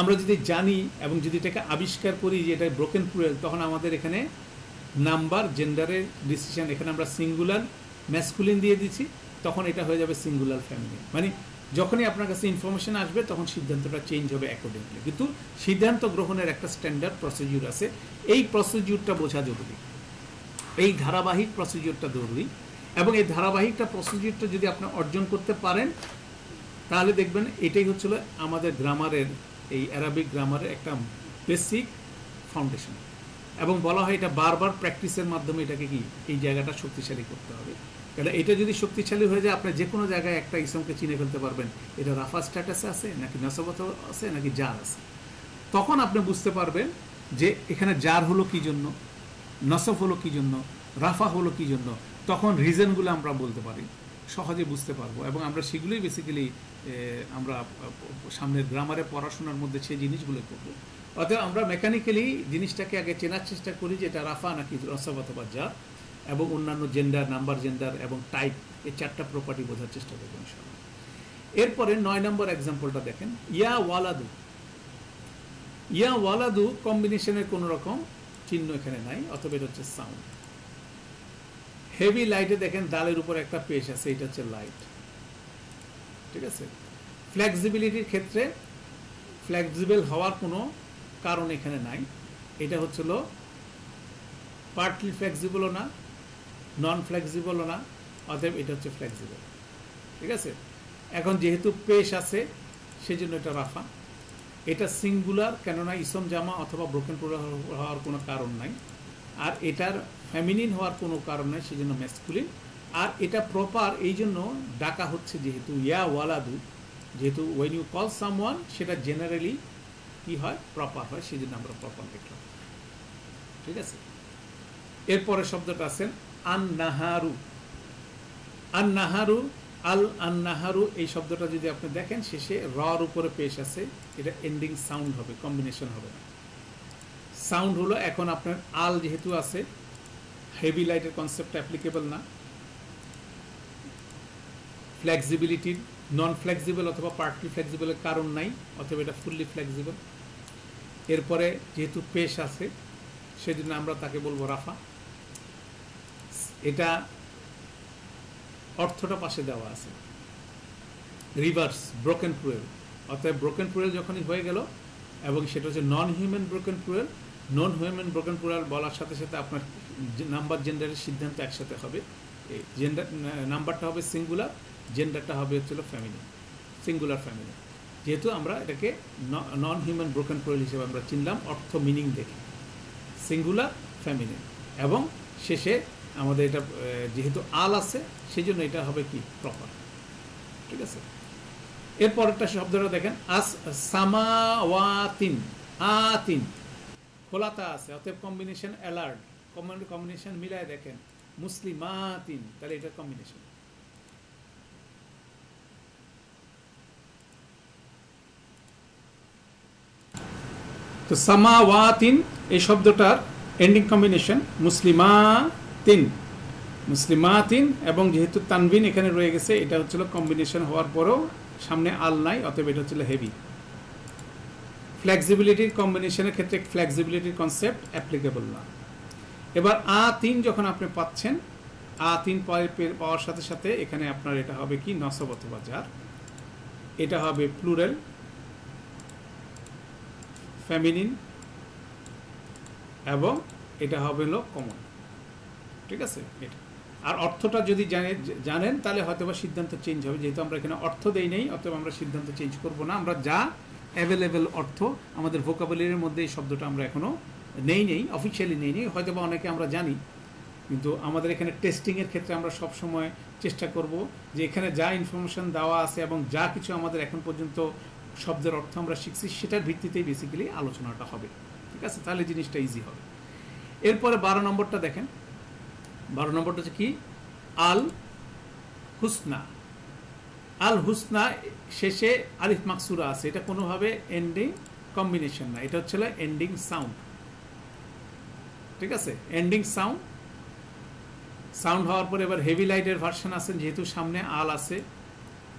আমরা যদি জানি এবং যদি এটাকে আবিষ্কার করি যে এটা ব্রোকেন প্লুরাল, তখন আমাদের এখানে নাম্বার জেন্ডারের ডিসিশন, এখানে আমরা সিঙ্গুলার ম্যাসকুলিন দিয়ে দিচ্ছি, তখন এটা হয়ে যাবে সিঙ্গুলার ফ্যামিলিন। মানে যখনই আপনার কাছে ইনফরমেশন আসবে তখন সিদ্ধান্তটা চেঞ্জ হবে অ্যাকর্ডিংলি। কিন্তু সিদ্ধান্ত গ্রহণের একটা স্ট্যান্ডার্ড প্রসিডিউর আছে, এই প্রসিডিউরটা বোঝা জরুরি, এই ধারাবাহিক প্রসিডিউরটা জরুরি। এবং এই ধারাবাহিকটা প্রসিডিউরটা যদি আপনি অর্জন করতে পারেন, তাহলে দেখবেন এটাই হচ্ছিল আমাদের গ্রামারের, এই অ্যারাবিক গ্রামারের একটা বেসিক ফাউন্ডেশন। এবং বলা হয় এটা বারবার প্র্যাকটিসের মাধ্যমে এটাকে কি এই জায়গাটা শক্তিশালী করতে হবে। কারণ এটা যদি শক্তিশালী হয়ে যায়, আপনি যে কোনো জায়গায় একটা ইসমকে চিনে ফেলতে পারবেন এটা রাফা স্ট্যাটাসে আছে নাকি নসবত আছে নাকি জার আছে। তখন আপনি বুঝতে পারবেন যে এখানে জার হলো কী জন্য, নসব হলো কী জন্য, রাফা হলো কী জন্য। তখন রিজনগুলো আমরা বলতে পারি, সহজে বুঝতে পারবো। এবং আমরা সেগুলোই বেসিক্যালি আমরা সামনের গ্রামারে পড়াশোনার মধ্যে সেই জিনিসগুলো করবো। অতএব আমরা মেকানিক্যালি জিনিসটাকে আগে চেনার চেষ্টা করি যে এটা রাফা নাকি নসব অথবা জার, এবং অন্যান্য জেন্ডার, নাম্বার জেন্ডার এবং টাইপ, এই চারটা প্রপার্টি বোঝার চেষ্টা করবো ইনশাআল্লাহ। এরপরে 9 নম্বর এক্সাম্পলটা দেখেন, ইয়া ওয়ালাদু। ইয়া ওয়ালাদু কম্বিনেশনের কোনো রকম চিহ্ন এখানে নাই, অথবা এটা হচ্ছে সাউন্ড। হেভি লাইটে দেখেন দালের উপর একটা পেশ আছে, এটা হচ্ছে লাইট। ঠিক আছে, ফ্লেক্সিবিলিটির ক্ষেত্রে ফ্লেক্সিবল হওয়ার কোনো কারণ এখানে নাই, এটা হচ্ছিল পার্টলি ফ্লেক্সিবলও না, নন ফ্লেক্সিবলও না, অতএব এটা হচ্ছে ফ্লেক্সিবল। ঠিক আছে, এখন যেহেতু পেশ আছে সেজন্য এটা রাফা। এটা সিঙ্গুলার, কেননা ইসম জামা অথবা ব্রোকেন প্লুরাল হওয়ার কোনো কারণ নাই। আর এটার ফেমিনিন হওয়ার কোনো কারণ নাই, সেজন্য ম্যাসকুলিন। আর এটা প্রপার এই জন্য ডাকা হচ্ছে, যেহেতু ইয়া ওয়ালাদু, যেহেতু ওয়েন ইউ কল সামওয়ান সেটা জেনারেলি কি হয়, প্রপার হয়, সেই জন্য আমরা প্রপার দেখলাম। ঠিক আছে, এরপরে শব্দটা আছেন আন-নাহারু। আন-নাহারু, আল-আন-নাহারু, এই শব্দটা যদি আপনি দেখেন শেষে রর উপরে পেশ আছে, এটা এন্ডিং সাউন্ড হবে, কম্বিনেশন হবে না। সাউন্ড হলো, এখন আপনার আল যেহেতু আছে, হেভি লাইটের কনসেপ্ট অ্যাপ্লিকেবল না। ফ্লেক্সিবিলিটির নন ফ্লেক্সিবল অথবা পার্টলি ফ্লেক্সিবলের কারণ নাই, অথবা এটা ফুললি ফ্লেক্সিবল। এরপরে যেহেতু পেশ আছে সেজন্য আমরা তাকে বলবো রাফা। এটা অর্থটা পাশে দেওয়া আছে, রিভার্স ব্রোকেন প্লুরাল। অর্থাৎ ব্রোকেন প্লুরাল যখনই হয়ে গেল, এবং সেটা হচ্ছে নন হিউম্যান ব্রোকেন প্লুরাল। নন হিউম্যান ব্রোকেন প্লুরাল বলার সাথে সাথে আপনার নাম্বার জেন্ডারের সিদ্ধান্ত একসাথে হবে। জেন্ডার নাম্বারটা হবে সিঙ্গুলার, জেন্ডারটা হবে হচ্ছিল ফ্যামিলি, সিঙ্গুলার ফ্যামিলি। যেহেতু আমরা এটাকে নন হিউম্যান ব্রোকেন প্লুরাল হিসেবে আমরা চিনলাম অর্থ মিনিং দেখে, সিঙ্গুলার ফ্যামিলি। এবং শেষে আমাদের এটা যেহেতু আল আছে সেই জন্য এটা হবে কি প্রপার। ঠিক আছে, এরপরেরটা শব্দটা দেখেন, আস সামাওয়াতিন, আতিন, খোলাতা আছে, অতএব কম্বিনেশন অ্যালার্ট, কম্বিনেশন মিলায় দেখেন, মুসলিমাতিন, তাহলে এটা কম্বিনেশন। তো সামাওয়াতিন এই শব্দটার এন্ডিং কম্বিনেশন মুসলিমাতিন, মুসলিমাতিন, এবং যেহেতু তানবিন এখানে রয়ে গেছে, এটা হচ্ছিল কম্বিনেশন হওয়ার পরেও সামনে আল নাই, অতএব এটা হচ্ছিল হেভি। ফ্লেক্সিবিলিটির কম্বিনেশনের ক্ষেত্রে ফ্লেক্সিবিলিটির কনসেপ্ট অ্যাপ্লিকেবল না। এবার তিন যখন আপনি পাচ্ছেন, তিন পাওয়ার সাথে সাথে এখানে আপনার এটা হবে কি নসব অথবা জার, এটা হবে প্লুরাল ফেমিনিন, এবং এটা হবে হলো কমন। ঠিক আছে, এটা আর অর্থটা যদি জানেন তাহলে হয়তো বা সিদ্ধান্ত চেঞ্জ হবে। যেহেতু আমরা এখানে অর্থ দেই নেই, অতএব আমরা সিদ্ধান্ত চেঞ্জ করব না। আমরা যা অ্যাভেলেবেল অর্থ আমাদের ভোকাবুলারির মধ্যে এই শব্দটা আমরা এখনও নেই, অফিসিয়ালি নেই, হয়তো বা অনেকে আমরা জানি, কিন্তু আমাদের এখানে টেস্টিংয়ের ক্ষেত্রে আমরা সব সময় চেষ্টা করব যে এখানে যা ইনফরমেশন দেওয়া আছে এবং যা কিছু আমাদের এখন পর্যন্ত শব্দের অর্থ আমরা শিখছি সেটার ভিত্তিতেই বেসিক্যালি আলোচনাটা হবে। ঠিক আছে, তাহলে জিনিসটা ইজি হবে। এরপরে 12 নম্বরটা দেখেন। 12 নম্বরটা হচ্ছে কি আল হুসনা। আল হুসনা শেষে আলিফ মাকসুরা আছে, এটা কোনোভাবে এন্ডিং কম্বিনেশন না, এটা হচ্ছে এন্ডিং সাউন্ড। ঠিক আছে, এন্ডিং সাউন্ড হওয়ার পরে এবার হেভি লাইটের ভার্সন আছে, যেহেতু সামনে আল আছে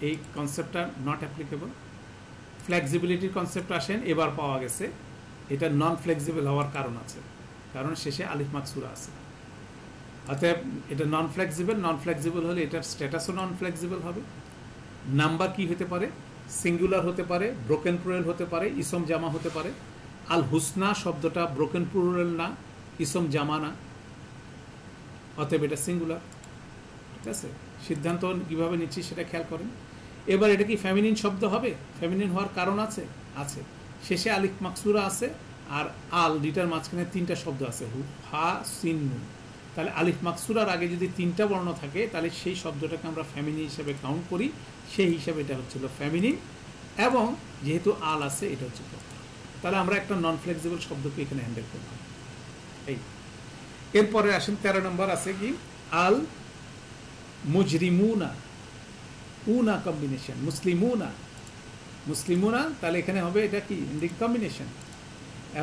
এই কনসেপ্টটা নট অ্যাপ্লিকেবল। ফ্লেক্সিবিলিটির কনসেপ্ট আসেন এবার পাওয়া গেছে, এটা নন ফ্লেক্সিবল হওয়ার কারণ আছে, কারণ শেষে আলিফ মাকসুরা আছে। অতএব এটা নন ফ্লেক্সিবল হলে এটার স্ট্যাটাসও নন ফ্লেক্সিবল হবে। নাম্বার কি হতে পারে? সিঙ্গুলার হতে পারে, ব্রোকেন প্লুরাল হতে পারে, ইসম জামা হতে পারে। আল হুসনা শব্দটা ব্রোকেন প্লুরাল না, ইসম জামা না, অতএব এটা সিঙ্গুলার। ঠিক আছে, সিদ্ধান্ত কিভাবে নিচ্ছি সেটা খেয়াল করেন। এবার এটা কি ফেমিনিন শব্দ হবে? ফেমিনিন হওয়ার কারণ আছে, শেষে আলিফ মাকসুরা আছে, আর আল দুইটার মাঝখানে 3টা শব্দ আছে, হু, হা, সিন, নুন। তাহলে আলিফ মাকসুরার আগে যদি 3টা বর্ণ থাকে তাহলে সেই শব্দটাকে আমরা ফেমিনিন হিসেবে কাউন্ট করি, সেই হিসাবে এটা হচ্ছিল ফেমিনিন, এবং যেহেতু আল আছে এটা হচ্ছে প্রপার। তাহলে আমরা একটা নন ফ্লেক্সিবল শব্দকে এখানে হ্যান্ডেল করব। এই এরপরে আসেন 13 নম্বর আছে কি আল মুজরিমুনা, উনা কম্বিনেশন, মুসলিমুনা, তাহলে এখানে হবে এটা কি এন্ডিং কম্বিনেশন,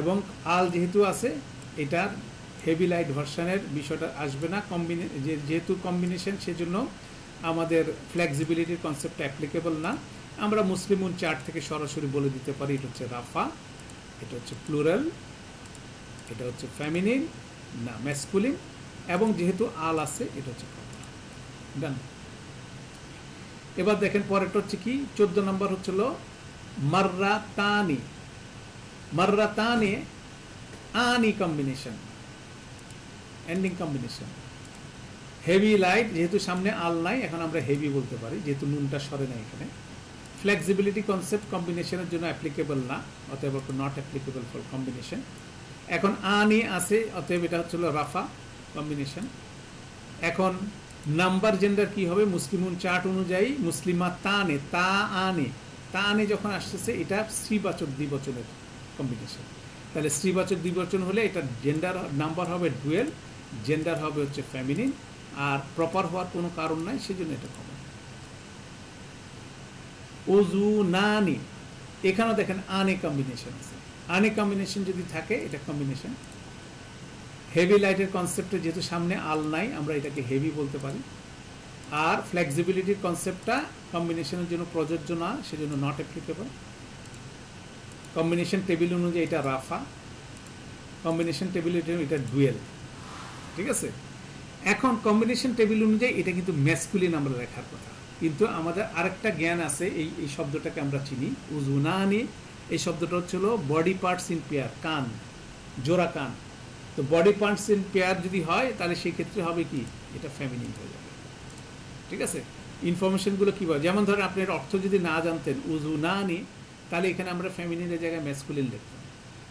এবং আল যেহেতু আছে এটার হেভি লাইট ভার্সনের বিষয়টা আসবে না, যেহেতু কম্বিনেশন সেজন্য আমাদের ফ্লেক্সিবিলিটির কনসেপ্ট অ্যাপ্লিকেবল না। আমরা মুসলিমুন চার্ট থেকে সরাসরি বলে দিতে পারি এটা হচ্ছে রাফা, এটা হচ্ছে প্লুরাল, এটা হচ্ছে ফেমিনিন না ম্যাসকুলিন, এবং যেহেতু আল আছে এটা হচ্ছে প্রপার। ডান। এবার দেখেন পরেরটা হচ্ছে কি 14 নম্বর হচ্ছিল মাররাতানি আনি combination, ending combination. Heavy light, যেহেতু সামনে আল নাই, এখন আমরা হেভি বলতে পারি যেহেতু নুনটা সরে নাই এখানে। ফ্লেক্সিবিলিটি কনসেপ্ট কম্বিনেশনের জন্য অ্যাপ্লিকেবল না, অতএব নট অ্যাপ্লিকেবল ফর কম্বিনেশন। এখন আনি আছে, অতএব এটা হচ্ছিল রাফা কম্বিনেশন। এখন নাম্বার জেন্ডার কি হবে? মুসলিমুন চার্ট অনুযায়ী মুসলিমা তানে, তা আনে যখন আসতেছে এটা স্ত্রীবাচক দ্বিবচনের কম্বিনেশন। তাহলে স্ত্রীবাচক দ্বিবচন হলে এটা জেন্ডার নাম্বার হবে ডুয়েল, জেন্ডার হবে হচ্ছে ফেমিনিন, আর প্রপার হওয়ার কোনো কারণ নাই, সেজন্য এটা কমন। ওজুনানি, এখানেও দেখেন আনে কম্বিনেশন আছে, আনে কম্বিনেশন যদি থাকে এটা কম্বিনেশন। হেভি লাইটের কনসেপ্টে যেহেতু সামনে আল নাই, আমরা এটাকে হেভি বলতে পারি। আর ফ্লেক্সিবিলিটির কনসেপ্টটা কম্বিনেশনের জন্য প্রযোজ্য না, সেজন্য নট অ্যাপ্লিকেবল। কম্বিনেশন টেবিল অনুযায়ী এটা রাফা, কম্বিনেশন টেবিল এটা ডুয়েল। ঠিক আছে, এখন কম্বিনেশন টেবিল অনুযায়ী এটা কিন্তু ম্যাসকুলিন আমরা লেখার কথা, কিন্তু আমাদের আরেকটা জ্ঞান আছে, এই শব্দটাকে আমরা চিনি উজুনানি। এই শব্দটা হচ্ছিল বডি পার্টস ইন পেয়ার, কান, জোড়া কান। তো বডি পার্টস ইন পেয়ার যদি হয় তাহলে সেই ক্ষেত্রে হবে কি এটা ফেমিনিন হয়ে যাবে। ঠিক আছে, ইনফরমেশনগুলো কী বলে, যেমন ধরেন আপনি এর অর্থ যদি না জানতেন উজুনানি, তাহলে এখানে আমরা ফেমিনিনের জায়গায় ম্যাসকুলিন লিখতাম।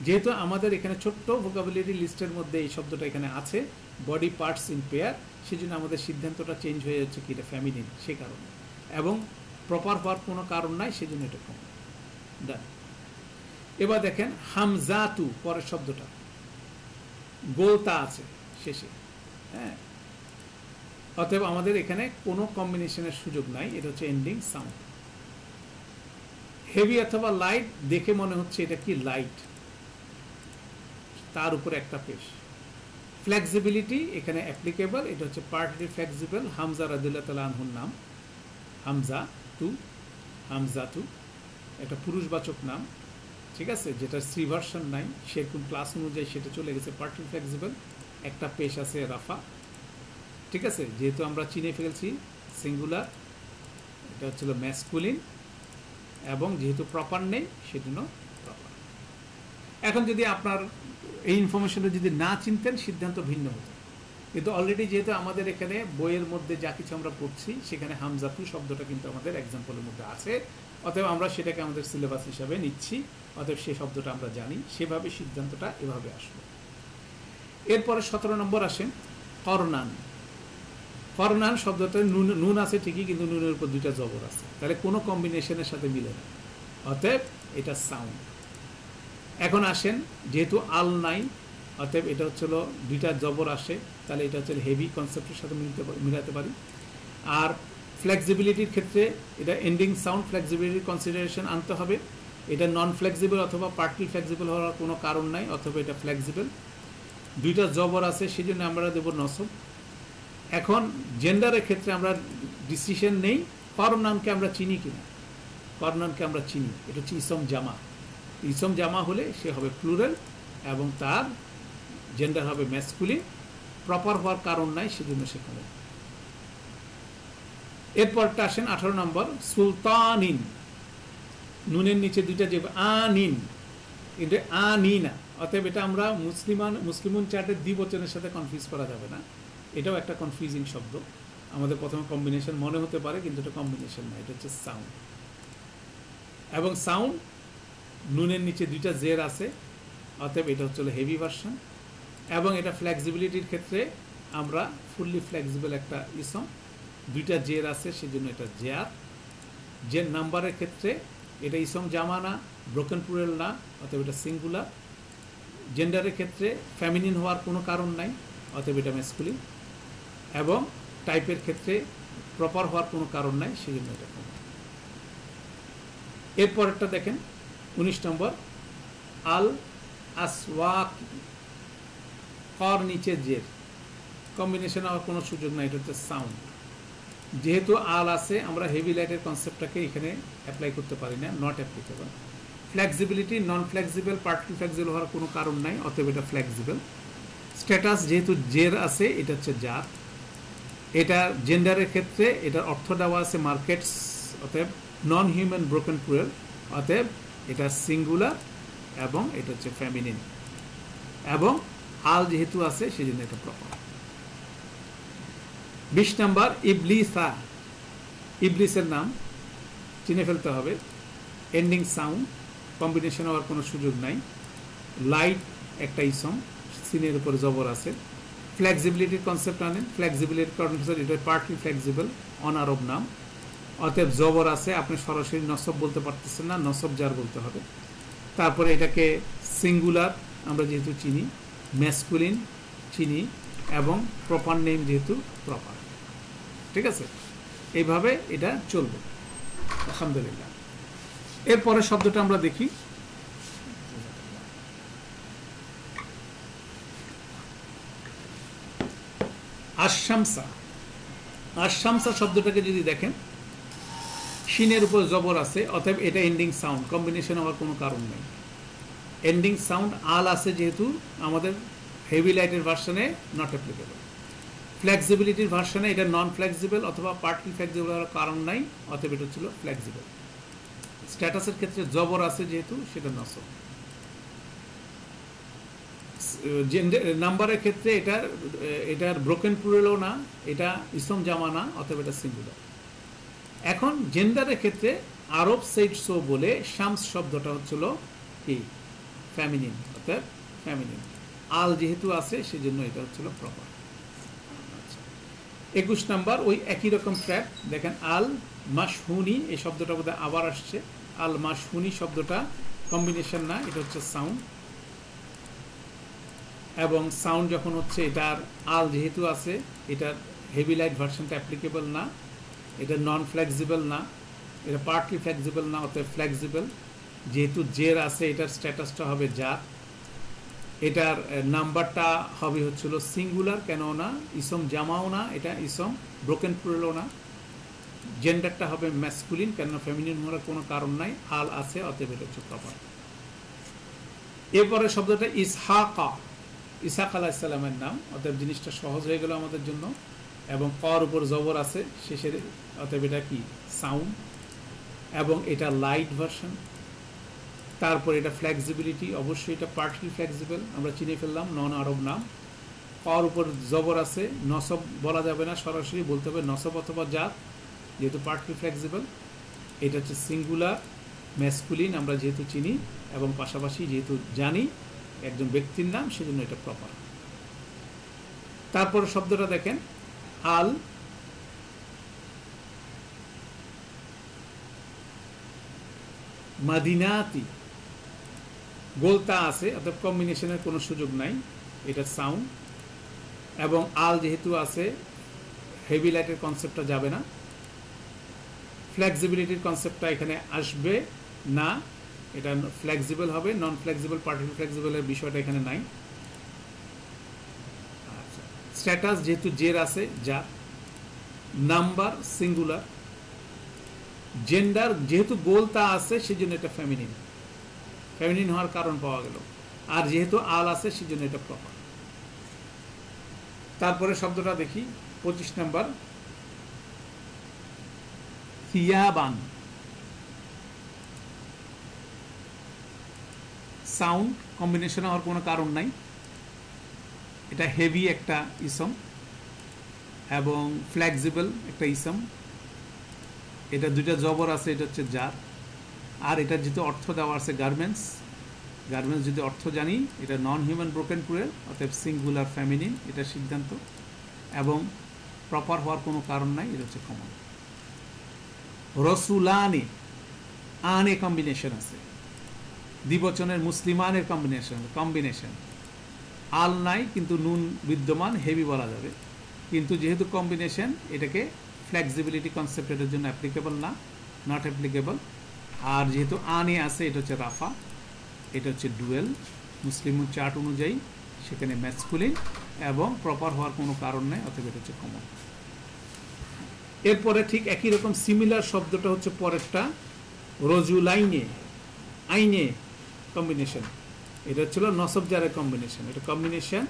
যেহেতু আমাদের এখানে ছোট্ট ভোকাবুলারি লিস্টের মধ্যে এই শব্দটা এখানে আছে বডি পার্টস ইন পেয়ার, সেজন্য আমাদের সিদ্ধান্তটা চেঞ্জ হয়ে যাচ্ছে কি এটা ফেমিনিন, সে কারণে, এবং প্রপার হওয়ার কোনো কারণ নাই, সেজন্য এটা কম। ডান। এবার দেখেন হামজাতু, পরের শব্দটা গোলতা আছে শেষে, হ্যাঁ, অতএব আমাদের এখানে কোনো কম্বিনেশনের সুযোগ নাই, এটা হচ্ছে এন্ডিং সাউন্ড। হেভি অথবা লাইট, দেখে মনে হচ্ছে এটা কি লাইট, তার উপরে একটা পেশ। ফ্লেক্সিবিলিটি এখানে অ্যাপ্লিকেবল, এটা হচ্ছে পার্টিলি ফ্লেক্সিবল। হামজা রাদিয়াল্লাহু তাআলা আনহুর নাম, হামজা তু একটা পুরুষবাচক নাম, ঠিক আছে, যেটা সি ভার্সন নাই, সেরকম ক্লাস অনুযায়ী সেটা চলে গেছে পার্টিলি ফ্লেক্সিবল। একটা পেশ আছে রাফা, ঠিক আছে, যেহেতু আমরা চিনে ফেলছি সিঙ্গুলার, এটা হচ্ছিল ম্যাসকুলিন, এবং যেহেতু প্রপার নেই সেজন্য প্রপার। এখন যদি আপনার এই ইনফরমেশনটা যদি না চিনতেন সিদ্ধান্ত ভিন্ন হতো, কিন্তু অলরেডি যেহেতু আমাদের এখানে বইয়ের মধ্যে যা কিছু আমরা পড়ছি সেখানে হামজাতু শব্দটা কিন্তু আমাদের এক্সাম্পলের মধ্যে আছে, অতএব আমরা সেটাকে আমাদের সিলেবাস হিসাবে নিচ্ছি, অতএব সেই শব্দটা আমরা জানি, সেভাবে সিদ্ধান্তটা এভাবে আসলো। এরপরে 17 নম্বর আসেন করনান। করনান শব্দটা নুন আছে ঠিকই, কিন্তু নুনের উপর দুইটা জবর আছে, তাহলে কোনো কম্বিনেশনের সাথে মিলে না, অতএব এটা সাউন্ড। এখন আসেন, যেহেতু আল নাই, অতএব এটা হচ্ছিল দুইটা জবর আসে, তাহলে এটা হচ্ছে হেভি কনসেপ্টের সাথে মিলাতে পারি। আর ফ্লেক্সিবিলিটির ক্ষেত্রে এটা এন্ডিং সাউন্ড, ফ্লেক্সিবিলিটির কনসিডারেশন আনতে হবে। এটা নন ফ্লেক্সিবল অথবা পার্টলি ফ্লেক্সিবল হওয়ার কোনো কারণ নাই, অথবা এটা ফ্লেক্সিবল। দুইটা জবর আছে, সেই জন্য আমরা দেব নসব। এখন জেন্ডারের ক্ষেত্রে আমরা ডিসিশন নেই, করনানকে আমরা চিনি কিনা। করনানকে আমরা চিনি, এটা হচ্ছে ইসম জামা। ইসম জামা হলে সে হবে প্লুরাল এবং তার জেন্ডার হবে ম্যাসকুলিন, প্রপার হওয়ার কারণ নাই, সেজন্য সেখানে। এরপরটা আসেন 18 নম্বর সুলতানিন। নুনের নিচে দুইটা যে আনিন, এটা আনিনা, অতএব এটা আমরা মুসলিমুন চার্টে দ্বিবচনের সাথে কনফিউজ করা যাবে না, এটাও একটা কনফিউজিং শব্দ। আমাদের প্রথমে কম্বিনেশন মনে হতে পারে, কিন্তু এটা কম্বিনেশন না, এটা হচ্ছে সাউন্ড। এবং সাউন্ড নুনের নিচে দুইটা জের আছে, অতএব এটা হচ্ছে হেভি ভার্সন। এবং এটা ফ্লেক্সিবিলিটির ক্ষেত্রে আমরা ফুললি ফ্লেক্সিবল একটা ইসম, দুইটা জের আছে সেজন্য এটা জেয়ার। জের নাম্বারের ক্ষেত্রে এটা ইসম জামা না, ব্রোকেন প্লুরাল না, অতএব এটা সিঙ্গুলার। জেন্ডারের ক্ষেত্রে ফেমিনিন হওয়ার কোনো কারণ নাই, অতএব এটা ম্যাসকুলিন। এবং টাইপের ক্ষেত্রে প্রপার হওয়ার কোনো কারণ নাই, সেজন্য এটা কমন। এরপরেরটা দেখেন 19 নম্বর আল আসওয়াক, কর নিচে জের, কম্বিনেশন হওয়ার কোনো সুযোগ নাই, এটা হচ্ছে সাউন্ড। যেহেতু আল আছে, আমরা হেভি লাইটের কনসেপ্টটাকে এখানে অ্যাপ্লাই করতে পারি না, not applicable. Flexibility non flexible, partly flexible হওয়ার কোনো কারণ নাই, অতএব এটা ফ্লেক্সিবল। স্ট্যাটাস যেহেতু জের আছে, এটা হচ্ছে জার। এটা জেন্ডারের ক্ষেত্রে এটার অর্থ দেওয়া আছে মার্কেটস, অতএব নন হিউম্যান ব্রোকেন প্লুরাল, অতএব এটা সিঙ্গুলার এবং এটা হচ্ছে ফেমিনিন। এবং আল যেহেতু আছে সেজন্য এটা প্রপার। 20 নম্বর ইবলিসা। ইবলিসের নাম চিনে ফেলতে হবে, এন্ডিং সাউন্ড, কম্বিনেশন হওয়ার কোনো সুযোগ নাই। লাইট একটা ইসম, সিনের উপরে জবর আছে। ফ্লেক্সিবিলিটির কনসেপ্ট আনেন, ফ্লেক্সিবিলিটির কনসেপ্ট এটা পার্টলি ফ্লেক্সিবল, অনারব নাম, অতএব জবর আছে, আপনি সরাসরি নসব বলতে পারতেছেন না, নসব জার বলতে হবে। তারপরে এটাকে সিঙ্গুলার আমরা যেহেতু চিনি, ম্যাসকুলিন চিনি, এবং প্রপার নেম যেহেতু প্রপার, ঠিক আছে, এইভাবে এটা চলবে আলহামদুলিল্লাহ। এরপরে শব্দটা আমরা দেখি, আশামসা। আশামসা শব্দটাকে যদি দেখেন, শিনের উপর জবর আছে, অতএব এটা এন্ডিং সাউন্ড, কম্বিনেশন হওয়ার কোনো কারণ নেই। এন্ডিং সাউন্ড আল আছে যেহেতু আমাদের হেভি লাইটের ভার্সনে নট অ্যাপ্লিকেবল। ফ্লেক্সিবিলিটির ভার্সনে এটা নন ফ্লেক্সিবল অথবা পার্টলি ফ্লেক্সিবল হওয়ার কারণ নাই, অতএব এটা ছিল ফ্লেক্সিবল। স্ট্যাটাসের ক্ষেত্রে জবর আছে যেহেতু সেটা নসব। নাম্বারের ক্ষেত্রে এটার ব্রোকেন প্লুরালও না, এটা ইসম জামা না, অতএব এটা সিঙ্গুলার। এখন জেন্ডারের ক্ষেত্রে আরব সেইড সো বলে শামস শব্দটা হচ্ছিল কি ফেমিনিন, অর্থাৎ ফেমিনিন। আল যেহেতু আছে সেজন্য এটা হচ্ছিল প্রপার। 21 নাম্বার ওই একই রকম ট্র্যাক দেখেন, আল মাশহুনি, এই শব্দটা বোধহয় আবার আসছে। আল মাশহুনি শব্দটা কম্বিনেশন না, এটা হচ্ছে সাউন্ড। এবং সাউন্ড যখন হচ্ছে, এটার আল যেহেতু আছে, এটার হেভি লাইট ভার্সনটা অ্যাপ্লিকেবল না, এটা নন ফ্লেক্সিবল না, এটা পার্টলি ফ্লেক্সিবল না, অতএব ফ্লেক্সিবল। যেহেতু জের আছে, এটার স্ট্যাটাসটা হবে জার। এটার নাম্বারটা হবে হচ্ছিল সিঙ্গুলার, কেন না ইসম জামাও না, এটা ইসম ব্রোকেন প্লুরালও না। জেন্ডারটা হবে ম্যাসকুলিন, কেননা ফেমিনিন হওয়ার কোনো কারণ নাই, আল আছে, অতএব এটা হচ্ছে প্রপার। এরপরে শব্দটা ইসহাকা, ইসহাক আলাইহিস সালামের নাম, অতএব জিনিসটা সহজ হয়ে গেল আমাদের জন্য। এবং কর উপর জবর আছে শেষের, অতএব এটা কি সাউন্ড, এবং এটা লাইট ভার্সন। তারপর এটা ফ্লেক্সিবিলিটি, অবশ্যই এটা পার্টলি ফ্লেক্সিবল, আমরা চিনে ফেললাম, নন আরব নাম। কর উপর জবর আছে, নসব বলা যাবে না, সরাসরি বলতে হবে নসব অথবা জাত, যেহেতু পার্টলি ফ্লেক্সিবল। এটা হচ্ছে সিঙ্গুলার ম্যাসকুলিন, আমরা যেহেতু চিনি এবং পাশাপাশি যেহেতু জানি একজন ব্যক্তির নাম, সেজন্য এটা প্রপার। তারপর শব্দটা দেখেন আল মাদিনাতি, গোলতা আছে, অর্থাৎ কম্বিনেশনের কোনো সুযোগ নাই, এটা সাউন্ড। এবং আল যেহেতু আছে, হেভি লাইটের কনসেপ্টটা যাবে না, ফ্লেক্সিবিলিটির কনসেপ্টটা এখানে আসবে না, এটা ফ্লেক্সিবল হবে, নন ফ্লেক্সিবল পার্টিকুলার ফ্লেক্সিবলের বিষয়টা এখানে নাই। আচ্ছা, স্ট্যাটাস যেহেতু জের আছে, যা। Number singular. জেন্ডার যেহেতু গোলতা আছে সেজন্য এটা ফেমিনিন, ফেমিনিন হওয়ার কারণ পাওয়া গেল। আর যেহেতু আল আছে সেজন্য এটা প্রপার। তারপরে শব্দটা দেখি 25 নাম্বার, থিয়াবান। সাউন্ড কম্বিনেশন হওয়ার কোনো কারণ নাই, এটা হেভি একটা ইসম এবং ফ্লেক্সিবল একটা ইসম। এটা দুইটা জবর আছে, এটা হচ্ছে জার। আর এটা যেহেতু অর্থ দেওয়া আছে গার্মেন্টস, গার্মেন্টস যদি অর্থ জানি, এটা নন হিউম্যান ব্রোকেন প্লুরাল, অর্থাৎ সিঙ্গুলার ফেমিনিন, এটা সিদ্ধান্ত। এবং প্রপার হওয়ার কোনো কারণ নাই, এটা হচ্ছে কমন। রসুলানে, আনে কম্বিনেশন আছে, দ্বিবচনের মুসলিমানের কম্বিনেশন। আল নাই কিন্তু নুন বিদ্যমান, হেভি বলা যাবে, কিন্তু যেহেতু কম্বিনেশন, এটাকে ফ্লেক্সিবিলিটি কনসেপ্ট এটার জন্য অ্যাপ্লিকেবল না, নট অ্যাপ্লিকেবল। আর যেহেতু আনে আছে, এটা হচ্ছে রাফা, এটা হচ্ছে ডুয়েল, মুসলিম চার্ট অনুযায়ী সেখানে ম্যাসকুলিন, এবং প্রপার হওয়ার কোনো কারণ নেই, অতএব এটা হচ্ছে কমন। এরপরে ঠিক একই রকম সিমিলার শব্দটা হচ্ছে পরেরটা, রজুলাইনে, আইনে কম্বিনেশন। এটা হচ্ছিল নসব জারের কম্বিনেশন, এটা কম্বিনেশন,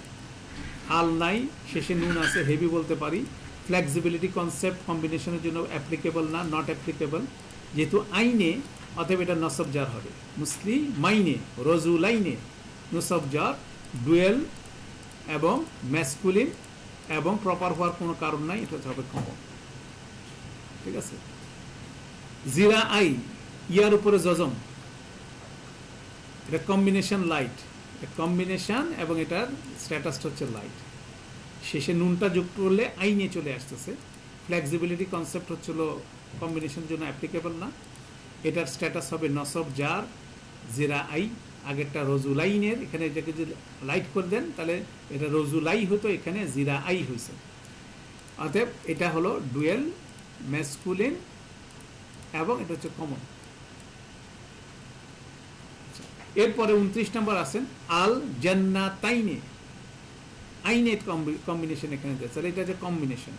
আল নাই, শেষে নুন আছে, হেভি বলতে পারি। ফ্লেক্সিবিলিটি কনসেপ্ট কম্বিনেশনের জন্য অ্যাপ্লিকেবল না, নট অ্যাপ্লিকেবল। যেহেতু আইনে, অতএব এটা নসব জার হবে। মুসলিমাইনে, রজুলাইনে, নসব জার, ডুয়েল এবং ম্যাসকুলিন, এবং প্রপার হওয়ার কোনো কারণ নাই, এটা হবে কমন। ঠিক আছে। জিরা আই, ইয়ার উপরে জজম, এটা কম্বিনেশন লাইট, এটা কম্বিনেশন এবং এটার স্ট্যাটাসটা হচ্ছে লাইট। শেষে নুনটা যুক্ত করলে আই নিয়ে চলে আসতেছে। ফ্লেক্সিবিলিটি কনসেপ্ট হচ্ছিল কম্বিনেশনের জন্য অ্যাপ্লিকেবল না, এটার স্ট্যাটাস হবে নসব জার, জিরা আই। আগেরটা রজুলাইনের, এখানে এটাকে যদি লাইট করে দেন তাহলে এটা রজুলাই হতো, এখানে জিরা আই হয়েছে। অতএব এটা হলো ডুয়েল, ম্যাসকুলিন, এবং এটা হচ্ছে কমন। এরপরে 29 নম্বর আছেন আল জান্নাতাইনে, আইনে কম্বিনেশন এখানে দিয়েছে, এটা যে কম্বিনেশন।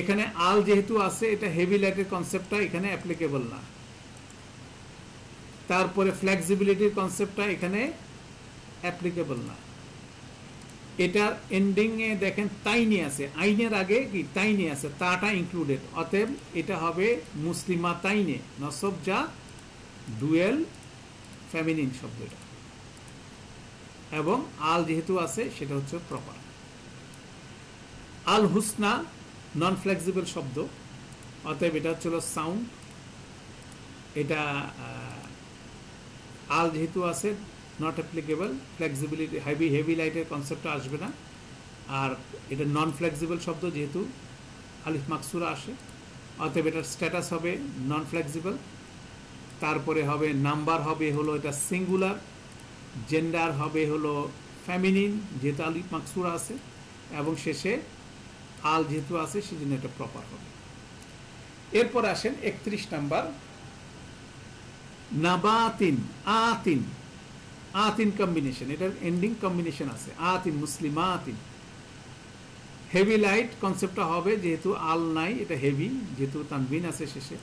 এখানে আল যেহেতু আছে, এটা হেভি লাইটের কনসেপ্টটা এখানে অ্যাপ্লিকেবল না। তারপরে ফ্লেক্সিবিলিটির কনসেপ্টটা এখানে অ্যাপ্লিকেবল না। এটার এন্ডিংয়ে দেখেন তাইনে আছে, আইনের আগে কি তাইনে আছে, তাটা ইনক্লুডেড, অতএব এটা হবে মুসলিমা তাইনে, নসব যা, ডুয়েল, ফেমিনিন শব্দ এটা। এবং আল যেহেতু আছে, সেটা হচ্ছে প্রপার। আল হুসনা নন ফ্লেক্সিবল শব্দ, অতএব এটা হচ্ছিল সাউন্ড। এটা আল যেহেতু আছে, নট অ্যাপ্লিকেবল, ফ্লেক্সিবিলিটি হেভি লাইটের কনসেপ্টটা আসবে না। আর এটা নন ফ্লেক্সিবল শব্দ, যেহেতু আলিফ মাকসুরা আসে, অতএব এটার স্ট্যাটাস হবে নন ফ্লেক্সিবল। তারপরে হবে নাম্বার হবে হলো এটা সিঙ্গুলার, জেন্ডার হবে হলো ফেমিনিন, যেহেতু আলিফ মাকসুরা আছে, এবং শেষে আল যেহেতু আছে সেজন্য এটা প্রপার হবে। এরপর আসেন 31 নাম্বার, নাবাতিন, আতিন। আতিন কম্বিনেশন, এটার এন্ডিং কম্বিনেশন আছে, আতিন মুসলিমাতিন। হেভি লাইট কনসেপ্টটা হবে, যেহেতু আল নাই, এটা হেভি, যেহেতু তানবিন আছে শেষে,